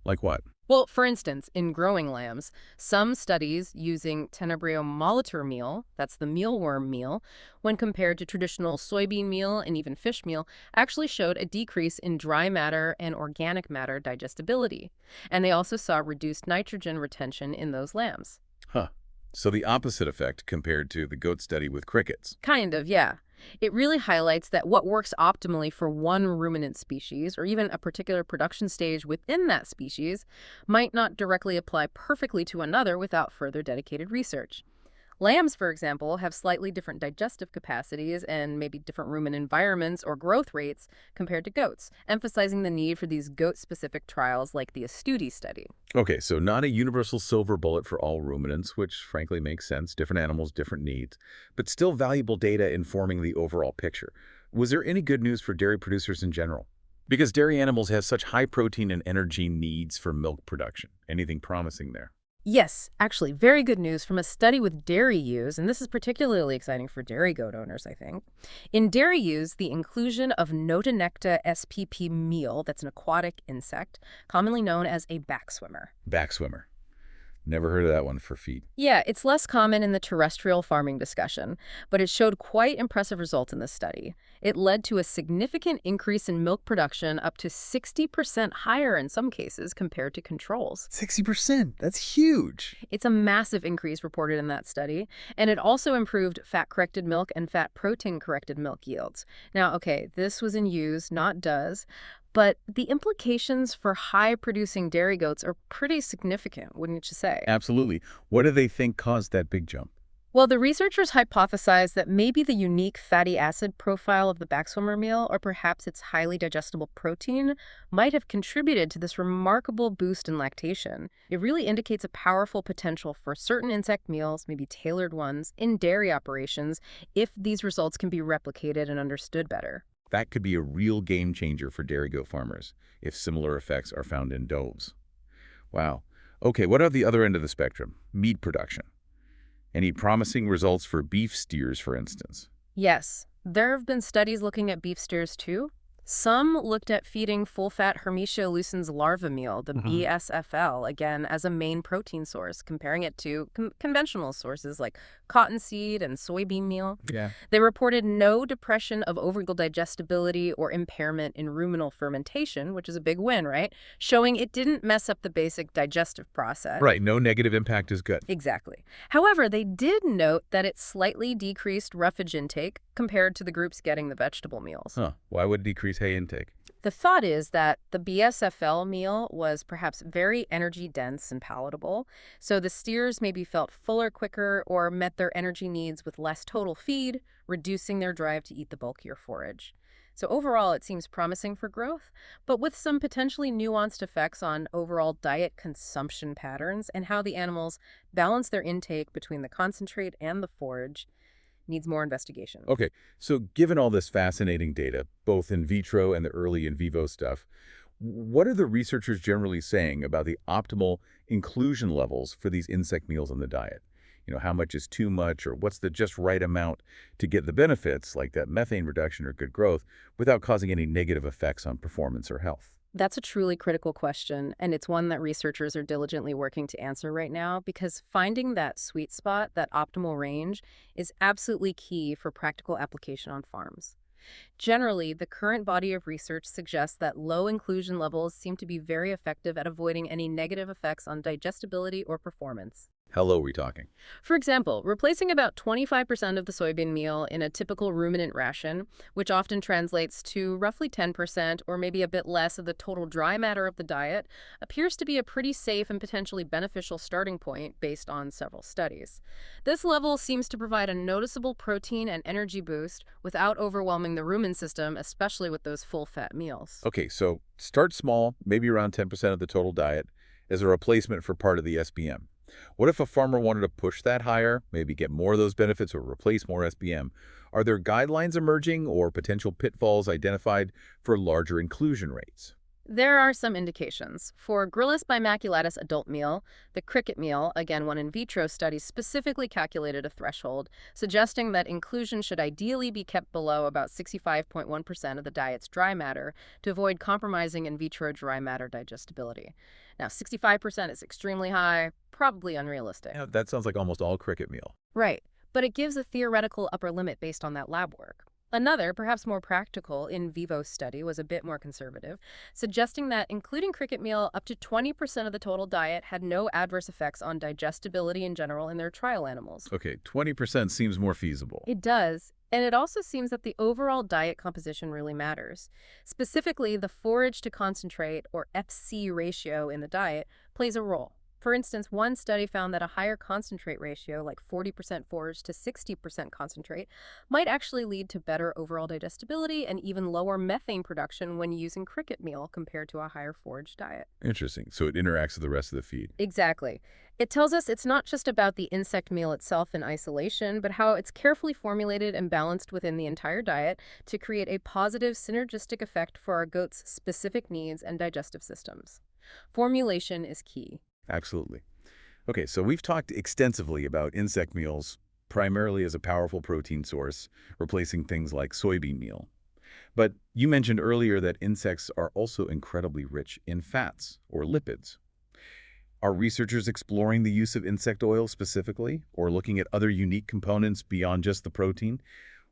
like what? Well, for instance, in growing lambs, some studies using Tenebrio molitor meal, that's the mealworm meal, when compared to traditional soybean meal and even fish meal, actually showed a decrease in dry matter and organic matter digestibility. And they also saw reduced nitrogen retention in those lambs. Huh. So the opposite effect compared to the goat study with crickets. Kind of, yeah. It really highlights that what works optimally for one ruminant species, or even a particular production stage within that species, might not directly apply perfectly to another without further dedicated research. Lambs, for example, have slightly different digestive capacities and maybe different rumen environments or growth rates compared to goats, emphasizing the need for these goat-specific trials like the Astute study. Okay, so not a universal silver bullet for all ruminants, which frankly makes sense. Different animals, different needs, but still valuable data informing the overall picture. Was there any good news for dairy producers in general? Because dairy animals have such high protein and energy needs for milk production. Anything promising there? Yes, actually, very good news from a study with dairy ewes, and this is particularly exciting for dairy goat owners, I think. In dairy ewes, the inclusion of Notonecta spp meal, that's an aquatic insect, commonly known as a backswimmer. Backswimmer. Never heard of that one for feed. Yeah, it's less common in the terrestrial farming discussion, but it showed quite impressive results in this study. It led to a significant increase in milk production, up to 60% higher in some cases compared to controls. 60%. That's huge. It's a massive increase reported in that study, and it also improved fat-corrected milk and fat protein-corrected milk yields. Now, okay, this was in ewes, not does, but the implications for high-producing dairy goats are pretty significant, wouldn't you say? Absolutely. What do they think caused that big jump? Well, the researchers hypothesized that maybe the unique fatty acid profile of the backswimmer meal, or perhaps its highly digestible protein, might have contributed to this remarkable boost in lactation. It really indicates a powerful potential for certain insect meals, maybe tailored ones, in dairy operations, if these results can be replicated and understood better. That could be a real game changer for dairy goat farmers if similar effects are found in does. Wow. Okay, what about the other end of the spectrum? Meat production. Any promising results for beef steers, for instance? Yes, there have been studies looking at beef steers too. Some looked at feeding full-fat Hermetia luciens larva meal, the BSFL, again as a main protein source, comparing it to conventional sources like cottonseed and soybean meal. Yeah. They reported no depression of ovigal digestibility or impairment in ruminal fermentation, which is a big win, right? Showing it didn't mess up the basic digestive process. Right, no negative impact is good. Exactly. However, they did note that it slightly decreased roughage intake compared to the groups getting the vegetable meals. Huh, why would it decrease hay intake? The thought is that the BSFL meal was perhaps very energy dense and palatable, so the steers maybe felt fuller quicker or met their energy needs with less total feed, reducing their drive to eat the bulkier forage. So overall, it seems promising for growth, but with some potentially nuanced effects on overall diet consumption patterns and how the animals balance their intake between the concentrate and the forage. Needs more investigation. Okay, so given all this fascinating data, both in vitro and the early in vivo stuff, what are the researchers generally saying about the optimal inclusion levels for these insect meals in the diet? How much is too much, or what's the just right amount to get the benefits, like that methane reduction or good growth, without causing any negative effects on performance or health? That's a truly critical question, and it's one that researchers are diligently working to answer right now, because finding that sweet spot, that optimal range, is absolutely key for practical application on farms. Generally, the current body of research suggests that low inclusion levels seem to be very effective at avoiding any negative effects on digestibility or performance. How low are we talking? For example, replacing about 25% of the soybean meal in a typical ruminant ration, which often translates to roughly 10% or maybe a bit less of the total dry matter of the diet, appears to be a pretty safe and potentially beneficial starting point based on several studies. This level seems to provide a noticeable protein and energy boost without overwhelming the rumen system, especially with those full-fat meals. Okay, so start small, maybe around 10% of the total diet, as a replacement for part of the SBM. What if a farmer wanted to push that higher, maybe get more of those benefits or replace more SBM? Are there guidelines emerging or potential pitfalls identified for larger inclusion rates? There are some indications. For Gryllus bimaculatus adult meal, the cricket meal, again one in vitro study specifically calculated a threshold, suggesting that inclusion should ideally be kept below about 65.1% of the diet's dry matter to avoid compromising in vitro dry matter digestibility. Now, 65% is extremely high, probably unrealistic. Yeah, that sounds like almost all cricket meal. Right, but it gives a theoretical upper limit based on that lab work. Another, perhaps more practical, in vivo study was a bit more conservative, suggesting that including cricket meal up to 20% of the total diet had no adverse effects on digestibility in general in their trial animals. Okay, 20% seems more feasible. It does, and it also seems that the overall diet composition really matters. Specifically, the forage to concentrate, or FC ratio in the diet, plays a role. For instance, one study found that a higher concentrate ratio, like 40% forage to 60% concentrate, might actually lead to better overall digestibility and even lower methane production when using cricket meal compared to a higher forage diet. Interesting. So it interacts with the rest of the feed. Exactly. It tells us it's not just about the insect meal itself in isolation, but how it's carefully formulated and balanced within the entire diet to create a positive synergistic effect for our goats' specific needs and digestive systems. Formulation is key. Absolutely. Okay, so we've talked extensively about insect meals, primarily as a powerful protein source, replacing things like soybean meal. But you mentioned earlier that insects are also incredibly rich in fats, or lipids. Are researchers exploring the use of insect oil specifically, or looking at other unique components beyond just the protein?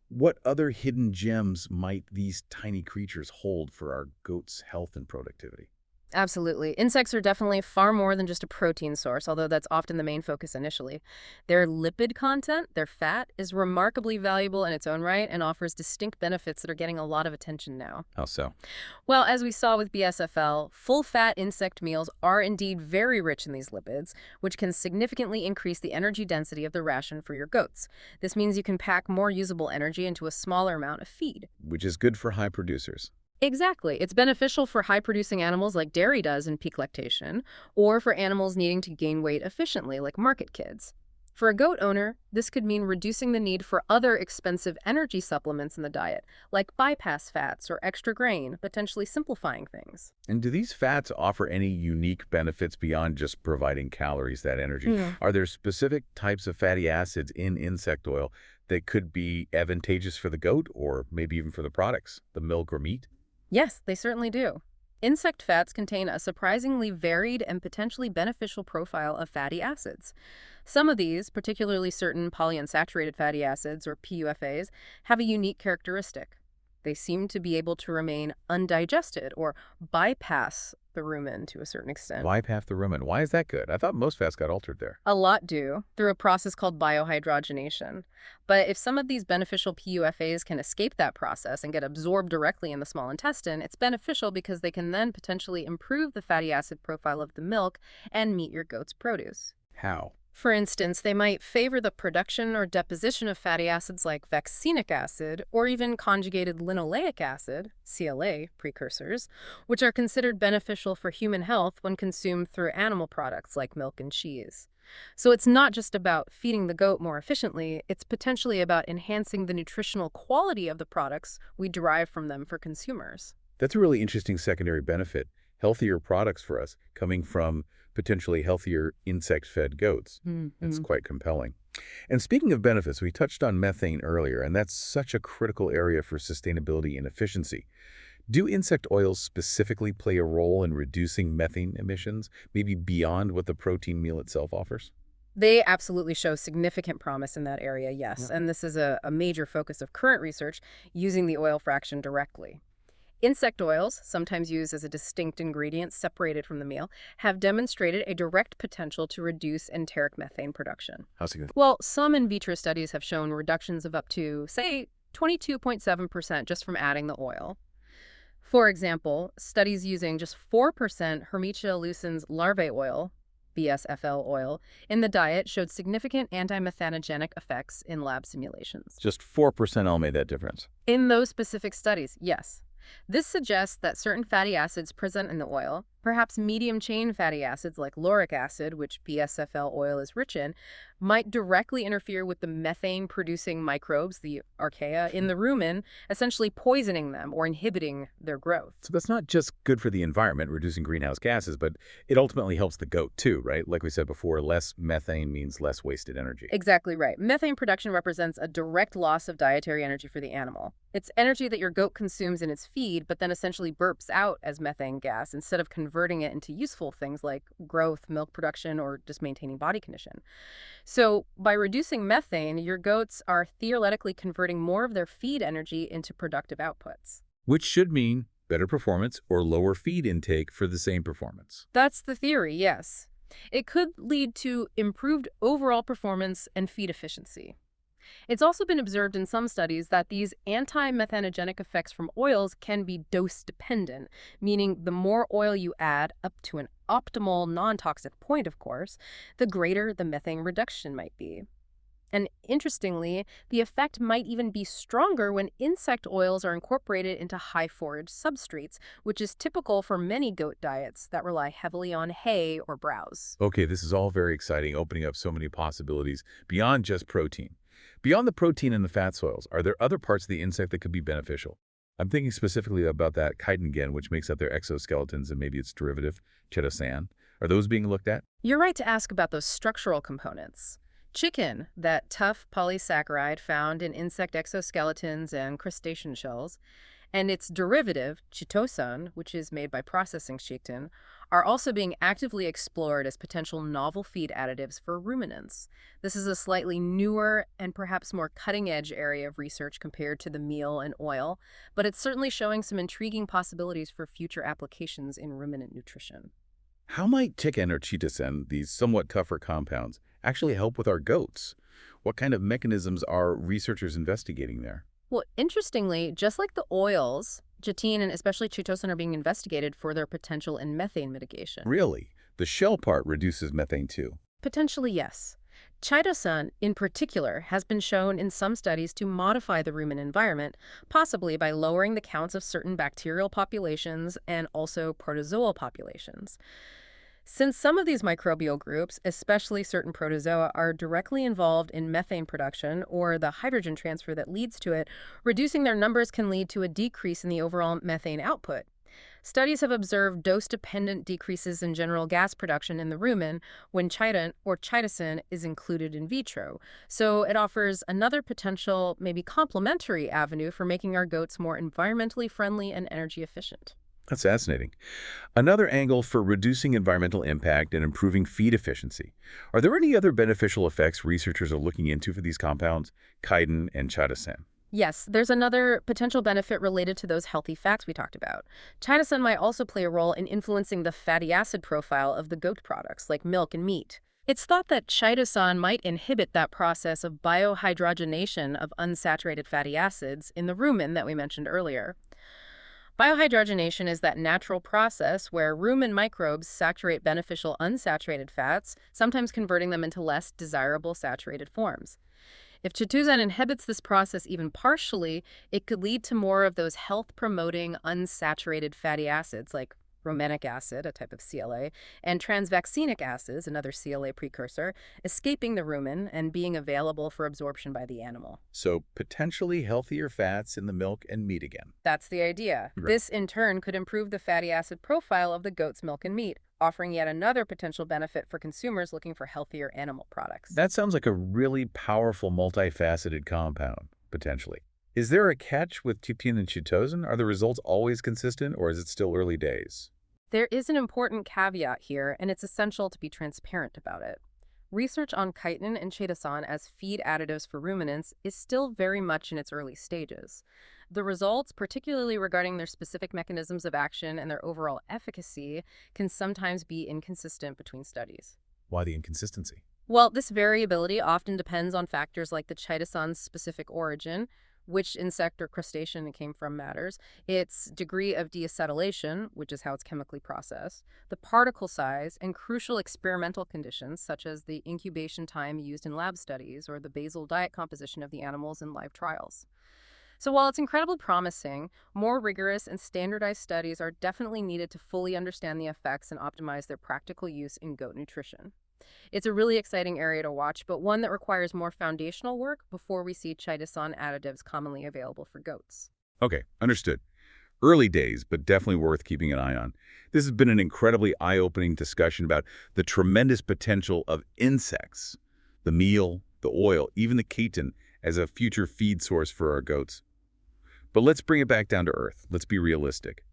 What other hidden gems might these tiny creatures hold for our goats' health and productivity? Absolutely. Insects are definitely far more than just a protein source, although that's often the main focus initially. Their lipid content, their fat, is remarkably valuable in its own right and offers distinct benefits that are getting a lot of attention now. How so? Well, as we saw with BSFL, full-fat insect meals are indeed very rich in these lipids, which can significantly increase the energy density of the ration for your goats. This means you can pack more usable energy into a smaller amount of feed. Which is good for high producers. Exactly. It's beneficial for high-producing animals like dairy does in peak lactation, or for animals needing to gain weight efficiently like market kids. For a goat owner, this could mean reducing the need for other expensive energy supplements in the diet, like bypass fats or extra grain, potentially simplifying things. And do these fats offer any unique benefits beyond just providing calories, that energy? Are there specific types of fatty acids in insect oil that could be advantageous for the goat or maybe even for the products, the milk or meat? Yes, they certainly do. Insect fats contain a surprisingly varied and potentially beneficial profile of fatty acids. Some of these, particularly certain polyunsaturated fatty acids, or PUFAs, have a unique characteristic. They seem to be able to remain undigested or bypass the rumen to a certain extent. Bypass the rumen. Why is that good? I thought most fats got altered there. A lot do, through a process called biohydrogenation. But if some of these beneficial PUFAs can escape that process and get absorbed directly in the small intestine, it's beneficial because they can then potentially improve the fatty acid profile of the milk and meet your goat's produce. How? For instance, they might favor the production or deposition of fatty acids like vaccinic acid or even conjugated linoleic acid, CLA, precursors, which are considered beneficial for human health when consumed through animal products like milk and cheese. So it's not just about feeding the goat more efficiently, it's potentially about enhancing the nutritional quality of the products we derive from them for consumers. That's a really interesting secondary benefit. Healthier products for us coming from potentially healthier insect-fed goats. That's quite compelling. And speaking of benefits, we touched on methane earlier, and that's such a critical area for sustainability and efficiency. Do insect oils specifically play a role in reducing methane emissions, maybe beyond what the protein meal itself offers? They absolutely show significant promise in that area, yes, and this is a major focus of current research using the oil fraction directly. Insect oils, sometimes used as a distinct ingredient separated from the meal, have demonstrated a direct potential to reduce enteric methane production. How significant? Well, some in vitro studies have shown reductions of up to, say, 22.7% just from adding the oil. For example, studies using just 4% Hermetia lucens larvae oil, BSFL oil, in the diet showed significant anti-methanogenic effects in lab simulations. Just 4% all made that difference. In those specific studies, yes. This suggests that certain fatty acids present in the oil, perhaps medium-chain fatty acids like lauric acid, which BSFL oil is rich in, might directly interfere with the methane-producing microbes, the archaea, in the rumen, essentially poisoning them or inhibiting their growth. So that's not just good for the environment, reducing greenhouse gases, but it ultimately helps the goat too, right? Like we said before, less methane means less wasted energy. Exactly right. Methane production represents a direct loss of dietary energy for the animal. It's energy that your goat consumes in its feed, but then essentially burps out as methane gas instead of converting it into useful things like growth, milk production, or just maintaining body condition. So by reducing methane, your goats are theoretically converting more of their feed energy into productive outputs. Which should mean better performance or lower feed intake for the same performance. That's the theory, yes. It could lead to improved overall performance and feed efficiency. It's also been observed in some studies that these anti-methanogenic effects from oils can be dose-dependent, meaning the more oil you add, up to an optimal non-toxic point, of course, the greater the methane reduction might be. And interestingly, the effect might even be stronger when insect oils are incorporated into high-forage substrates, which is typical for many goat diets that rely heavily on hay or browse. Okay, this is all very exciting, opening up so many possibilities beyond just protein. Beyond the protein and the fat soils, are there other parts of the insect that could be beneficial? I'm thinking specifically about that chitin, which makes up their exoskeletons and maybe its derivative, chitosan. Are those being looked at? You're right to ask about those structural components. Chitin, that tough polysaccharide found in insect exoskeletons and crustacean shells, And its derivative, chitosan, which is made by processing chitin, are also being actively explored as potential novel feed additives for ruminants. This is a slightly newer and perhaps more cutting-edge area of research compared to the meal and oil, but it's certainly showing some intriguing possibilities for future applications in ruminant nutrition. How might chitin or chitosan, these somewhat tougher compounds, actually help with our goats? What kind of mechanisms are researchers investigating there? Well, interestingly, just like the oils, chitin and especially chitosan are being investigated for their potential in methane mitigation. Really? The shell part reduces methane too. Potentially, yes. Chitosan, in particular, has been shown in some studies to modify the rumen environment, possibly by lowering the counts of certain bacterial populations and also protozoal populations. Since some of these microbial groups, especially certain protozoa, are directly involved in methane production or the hydrogen transfer that leads to it, reducing their numbers can lead to a decrease in the overall methane output. Studies have observed dose-dependent decreases in general gas production in the rumen when chitin or chitosan is included in vitro. So it offers another potential, maybe complementary avenue for making our goats more environmentally friendly and energy efficient. That's fascinating. Another angle for reducing environmental impact and improving feed efficiency. Are there any other beneficial effects researchers are looking into for these compounds, chitin and chitosan? Yes, there's another potential benefit related to those healthy fats we talked about. Chitosan might also play a role in influencing the fatty acid profile of the goat products, like milk and meat. It's thought that chitosan might inhibit that process of biohydrogenation of unsaturated fatty acids in the rumen that we mentioned earlier. Biohydrogenation is that natural process where rumen microbes saturate beneficial unsaturated fats, sometimes converting them into less desirable saturated forms. If chitosan inhibits this process even partially, it could lead to more of those health-promoting unsaturated fatty acids like romanic acid, a type of CLA, and transvaccinic acids, another CLA precursor, escaping the rumen and being available for absorption by the animal. So potentially healthier fats in the milk and meat again. That's the idea. Right. This, in turn, could improve the fatty acid profile of the goat's milk and meat, offering yet another potential benefit for consumers looking for healthier animal products. That sounds like a really powerful multifaceted compound, potentially. Is there a catch with chitin and chitosan? Are the results always consistent, or is it still early days? There is an important caveat here, and it's essential to be transparent about it. Research on chitin and chitosan as feed additives for ruminants is still very much in its early stages. The results, particularly regarding their specific mechanisms of action and their overall efficacy, can sometimes be inconsistent between studies. Why the inconsistency? Well, this variability often depends on factors like the chitosan's specific origin, which insect or crustacean it came from matters, its degree of deacetylation, which is how it's chemically processed, the particle size, and crucial experimental conditions such as the incubation time used in lab studies or the basal diet composition of the animals in live trials. So while it's incredibly promising, more rigorous and standardized studies are definitely needed to fully understand the effects and optimize their practical use in goat nutrition. It's a really exciting area to watch, but one that requires more foundational work before we see chitosan additives commonly available for goats. Okay, understood. Early days, but definitely worth keeping an eye on. This has been an incredibly eye-opening discussion about the tremendous potential of insects, the meal, the oil, even the chitin as a future feed source for our goats. But let's bring it back down to earth. Let's be realistic.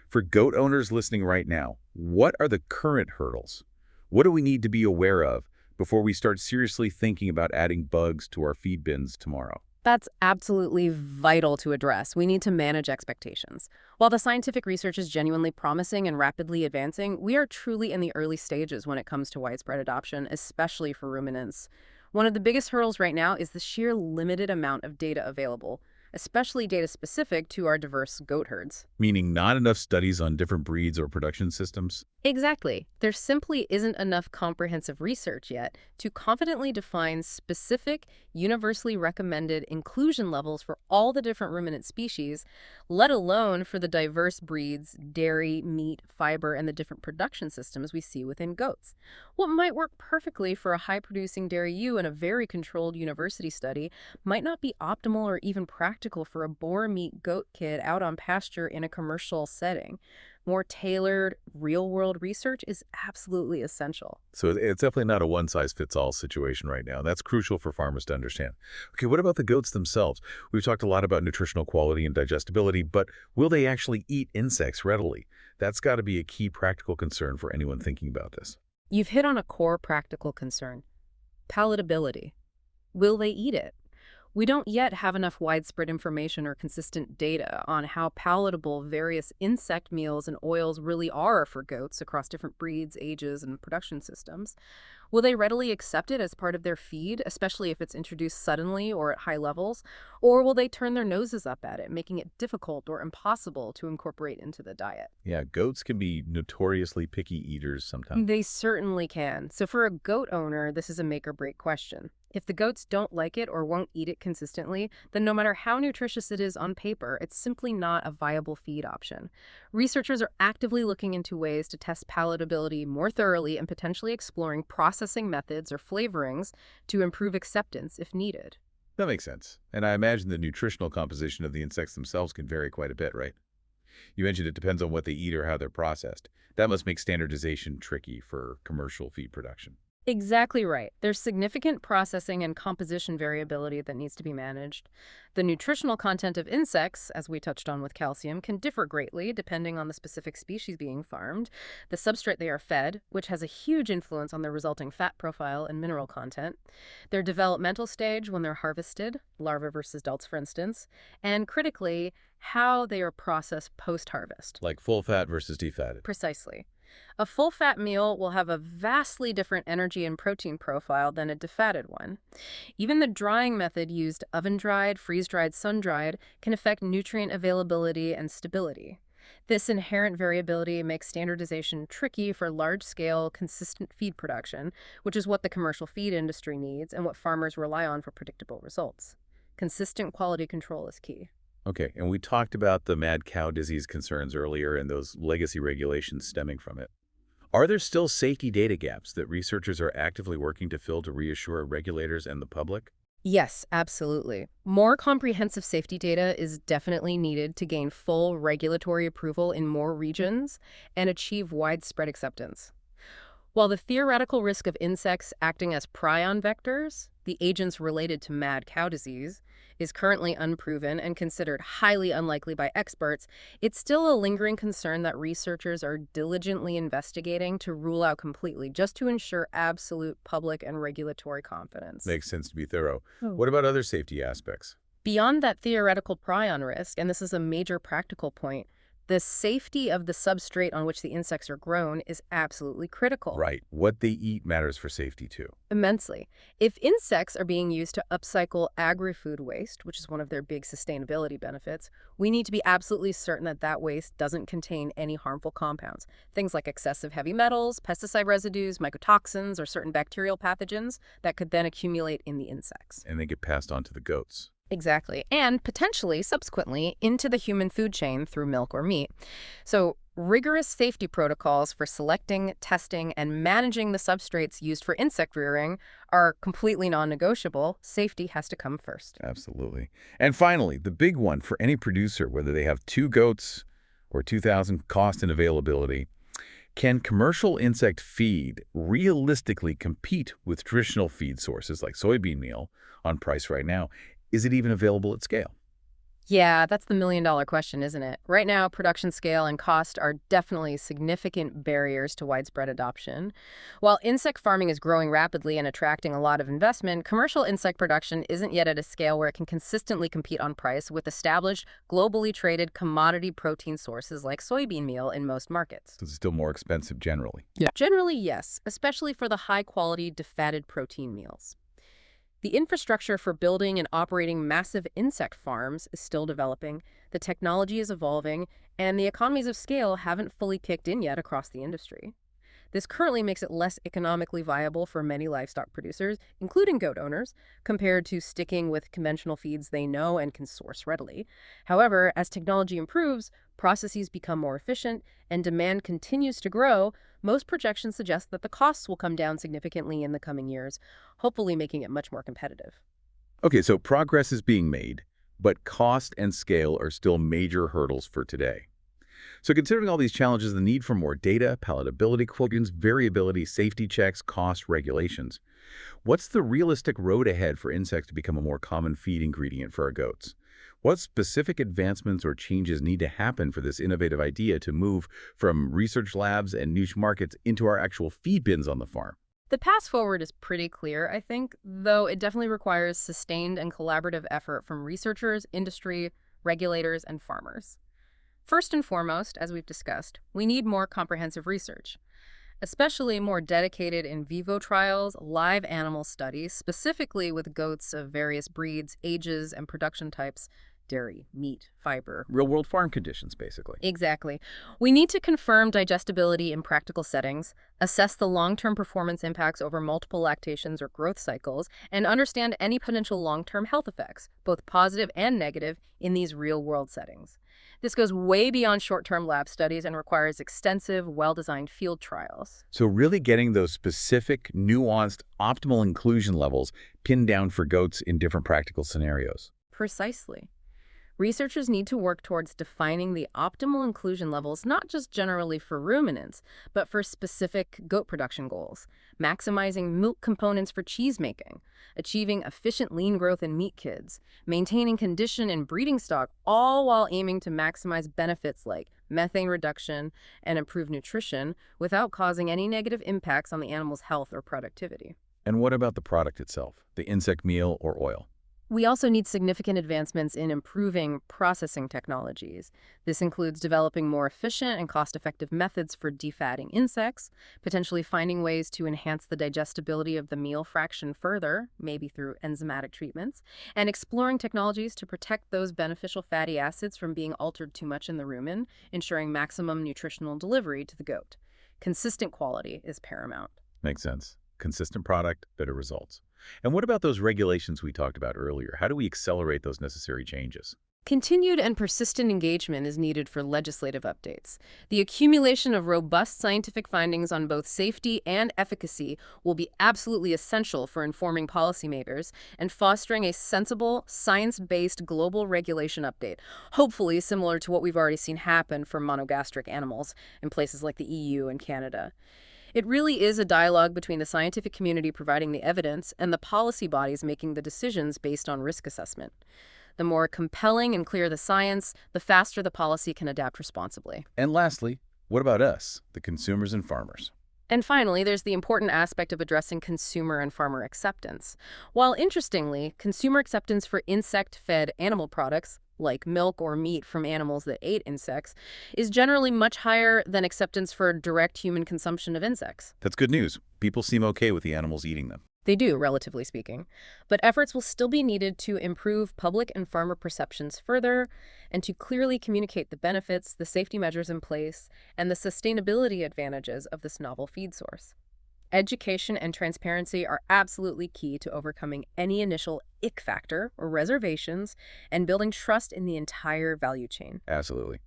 For goat owners listening right now, what are the current hurdles? What do we need to be aware of before we start seriously thinking about adding bugs to our feed bins tomorrow? That's absolutely vital to address. We need to manage expectations. While the scientific research is genuinely promising and rapidly advancing, we are truly in the early stages when it comes to widespread adoption, especially for ruminants. One of the biggest hurdles right now is the sheer limited amount of data available, especially data specific to our diverse goat herds. Meaning not enough studies on different breeds or production systems? Exactly. There simply isn't enough comprehensive research yet to confidently define specific, universally recommended inclusion levels for all the different ruminant species, let alone for the diverse breeds, dairy, meat, fiber, and the different production systems we see within goats. What might work perfectly for a high-producing dairy ewe in a very controlled university study might not be optimal or even practical practical for a boar meat goat kid out on pasture in a commercial setting. More tailored, real-world research is absolutely essential. So it's definitely not a one-size-fits-all situation right now. That's crucial for farmers to understand. Okay, what about the goats themselves? We've talked a lot about nutritional quality and digestibility, but will they actually eat insects readily? That's got to be a key practical concern for anyone thinking about this. You've hit on a core practical concern: palatability. Will they eat it? We don't yet have enough widespread information or consistent data on how palatable various insect meals and oils really are for goats across different breeds, ages, and production systems. Will they readily accept it as part of their feed, especially if it's introduced suddenly or at high levels? Or will they turn their noses up at it, making it difficult or impossible to incorporate into the diet? Yeah, goats can be notoriously picky eaters sometimes. They certainly can. So for a goat owner, this is a make or break question. If the goats don't like it or won't eat it consistently, then no matter how nutritious it is on paper, it's simply not a viable feed option. Researchers are actively looking into ways to test palatability more thoroughly and potentially exploring processing methods or flavorings to improve acceptance if needed. That makes sense. And I imagine the nutritional composition of the insects themselves can vary quite a bit, right? You mentioned it depends on what they eat or how they're processed. That must make standardization tricky for commercial feed production. Exactly right. There's significant processing and composition variability that needs to be managed. The nutritional content of insects, as we touched on with calcium, can differ greatly depending on the specific species being farmed, the substrate they are fed, which has a huge influence on their resulting fat profile and mineral content, their developmental stage when they're harvested, larvae versus adults, for instance, and critically, how they are processed post-harvest. Like full fat versus defatted. Precisely. A full-fat meal will have a vastly different energy and protein profile than a defatted one. Even the drying method used, oven-dried, freeze-dried, sun-dried, can affect nutrient availability and stability. This inherent variability makes standardization tricky for large-scale, consistent feed production, which is what the commercial feed industry needs and what farmers rely on for predictable results. Consistent quality control is key. Okay, and we talked about the mad cow disease concerns earlier and those legacy regulations stemming from it. Are there still safety data gaps that researchers are actively working to fill to reassure regulators and the public? Yes, absolutely. More comprehensive safety data is definitely needed to gain full regulatory approval in more regions and achieve widespread acceptance. While the theoretical risk of insects acting as prion vectors, the agents related to mad cow disease, is currently unproven and considered highly unlikely by experts, it's still a lingering concern that researchers are diligently investigating to rule out completely, just to ensure absolute public and regulatory confidence. Makes sense to be thorough. Oh. What about other safety aspects? Beyond that theoretical prion risk, and this is a major practical point, the safety of the substrate on which the insects are grown is absolutely critical. Right. What they eat matters for safety, too. Immensely. If insects are being used to upcycle agri-food waste, which is one of their big sustainability benefits, we need to be absolutely certain that that waste doesn't contain any harmful compounds. Things like excessive heavy metals, pesticide residues, mycotoxins, or certain bacterial pathogens that could then accumulate in the insects. And they get passed on to the goats. Exactly. And potentially, subsequently, into the human food chain through milk or meat. So rigorous safety protocols for selecting, testing, and managing the substrates used for insect rearing are completely non-negotiable. Safety has to come first. Absolutely. And finally, the big one for any producer, whether they have 2 goats or 2,000 cost and availability, can commercial insect feed realistically compete with traditional feed sources like soybean meal on price right now? Is it even available at scale? Yeah, that's the million-dollar question, isn't it? Right now, production scale and cost are definitely significant barriers to widespread adoption. While insect farming is growing rapidly and attracting a lot of investment, commercial insect production isn't yet at a scale where it can consistently compete on price with established, globally traded commodity protein sources like soybean meal in most markets. So it's still more expensive generally. Yeah. Generally, yes, especially for the high-quality, defatted protein meals. The infrastructure for building and operating massive insect farms is still developing, the technology is evolving, and the economies of scale haven't fully kicked in yet across the industry. This currently makes it less economically viable for many livestock producers, including goat owners, compared to sticking with conventional feeds they know and can source readily. However, as technology improves, processes become more efficient, and demand continues to grow, most projections suggest that the costs will come down significantly in the coming years, hopefully making it much more competitive. Okay, so progress is being made, But cost and scale are still major hurdles for today. So considering all these challenges, the need for more data, palatability quotients, variability, safety checks, cost regulations, what's the realistic road ahead for insects to become a more common feed ingredient for our goats? What specific advancements or changes need to happen for this innovative idea to move from research labs and niche markets into our actual feed bins on the farm? The path forward is pretty clear, I think, though it definitely requires sustained and collaborative effort from researchers, industry, regulators, and farmers. First and foremost, as we've discussed, we need more comprehensive research, especially more dedicated in vivo trials, live animal studies, specifically with goats of various breeds, ages, and production types, dairy, meat, fiber. Real-world farm conditions, basically. Exactly. We need to confirm digestibility in practical settings, assess the long-term performance impacts over multiple lactations or growth cycles, and understand any potential long-term health effects, both positive and negative, in these real-world settings. This goes way beyond short-term lab studies and requires extensive, well-designed field trials. So really getting those specific, nuanced, optimal inclusion levels pinned down for goats in different practical scenarios. Precisely. Researchers need to work towards defining the optimal inclusion levels not just generally for ruminants, but for specific goat production goals, maximizing milk components for cheese making, achieving efficient lean growth in meat kids, maintaining condition in breeding stock, all while aiming to maximize benefits like methane reduction and improved nutrition without causing any negative impacts on the animal's health or productivity. And what about the product itself, the insect meal or oil? We also need significant advancements in improving processing technologies. This includes developing more efficient and cost-effective methods for defatting insects, potentially finding ways to enhance the digestibility of the meal fraction further, maybe through enzymatic treatments, and exploring technologies to protect those beneficial fatty acids from being altered too much in the rumen, ensuring maximum nutritional delivery to the goat. Consistent quality is paramount. Makes sense. Consistent product, better results. And what about those regulations we talked about earlier? How do we accelerate those necessary changes? Continued and persistent engagement is needed for legislative updates. The accumulation of robust scientific findings on both safety and efficacy will be absolutely essential for informing policymakers and fostering a sensible, science-based global regulation update, hopefully similar to what we've already seen happen for monogastric animals in places like the EU and Canada. It really is a dialogue between the scientific community providing the evidence and the policy bodies making the decisions based on risk assessment. The more compelling and clear the science, the faster the policy can adapt responsibly. And lastly, what about us, the consumers and farmers? And finally, there's the important aspect of addressing consumer and farmer acceptance. While interestingly, consumer acceptance for insect-fed animal products, like milk or meat from animals that ate insects, is generally much higher than acceptance for direct human consumption of insects. That's good news. People seem okay with the animals eating them. They do, relatively speaking. But efforts will still be needed to improve public and farmer perceptions further and to clearly communicate the benefits, the safety measures in place, and the sustainability advantages of this novel feed source. Education and transparency are absolutely key to overcoming any initial ick factor or reservations and building trust in the entire value chain. Absolutely.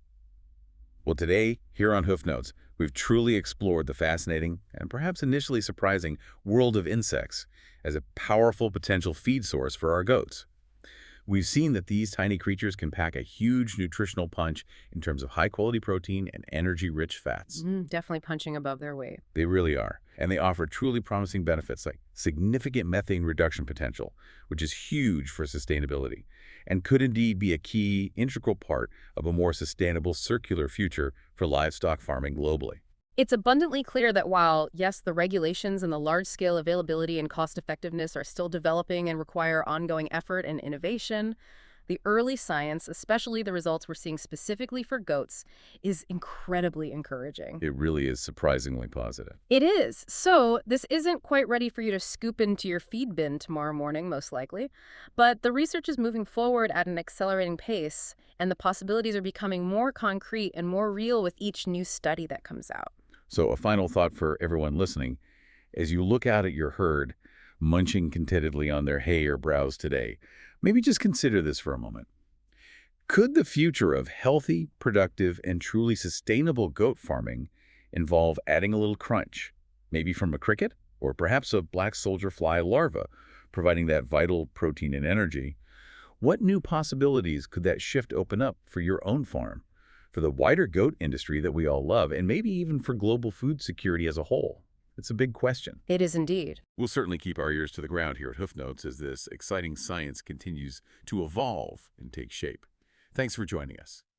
Well, today, here on Hoofnotes, we've truly explored the fascinating and perhaps initially surprising world of insects as a powerful potential feed source for our goats. We've seen that these tiny creatures can pack a huge nutritional punch in terms of high-quality protein and energy-rich fats. Definitely punching above their weight. They really are. And they offer truly promising benefits like significant methane reduction potential, which is huge for sustainability, and could indeed be a key, integral part of a more sustainable circular future for livestock farming globally. It's abundantly clear that while, yes, the regulations and the large-scale availability and cost-effectiveness are still developing and require ongoing effort and innovation, the early science, especially the results we're seeing specifically for goats, is incredibly encouraging. It really is surprisingly positive. It is. So this isn't quite ready for you to scoop into your feed bin tomorrow morning, most likely. But the research is moving forward at an accelerating pace, and the possibilities are becoming more concrete and more real with each new study that comes out. So a final thought for everyone listening. As you look out at your herd, munching contentedly on their hay or browse today, maybe just consider this for a moment. Could the future of healthy, productive, and truly sustainable goat farming involve adding a little crunch, maybe from a cricket or perhaps a black soldier fly larva, providing that vital protein and energy? What new possibilities could that shift open up for your own farm, for the wider goat industry that we all love, and maybe even for global food security as a whole? It's a big question. It is indeed. We'll certainly keep our ears to the ground here at Hoofnotes as this exciting science continues to evolve and take shape. Thanks for joining us.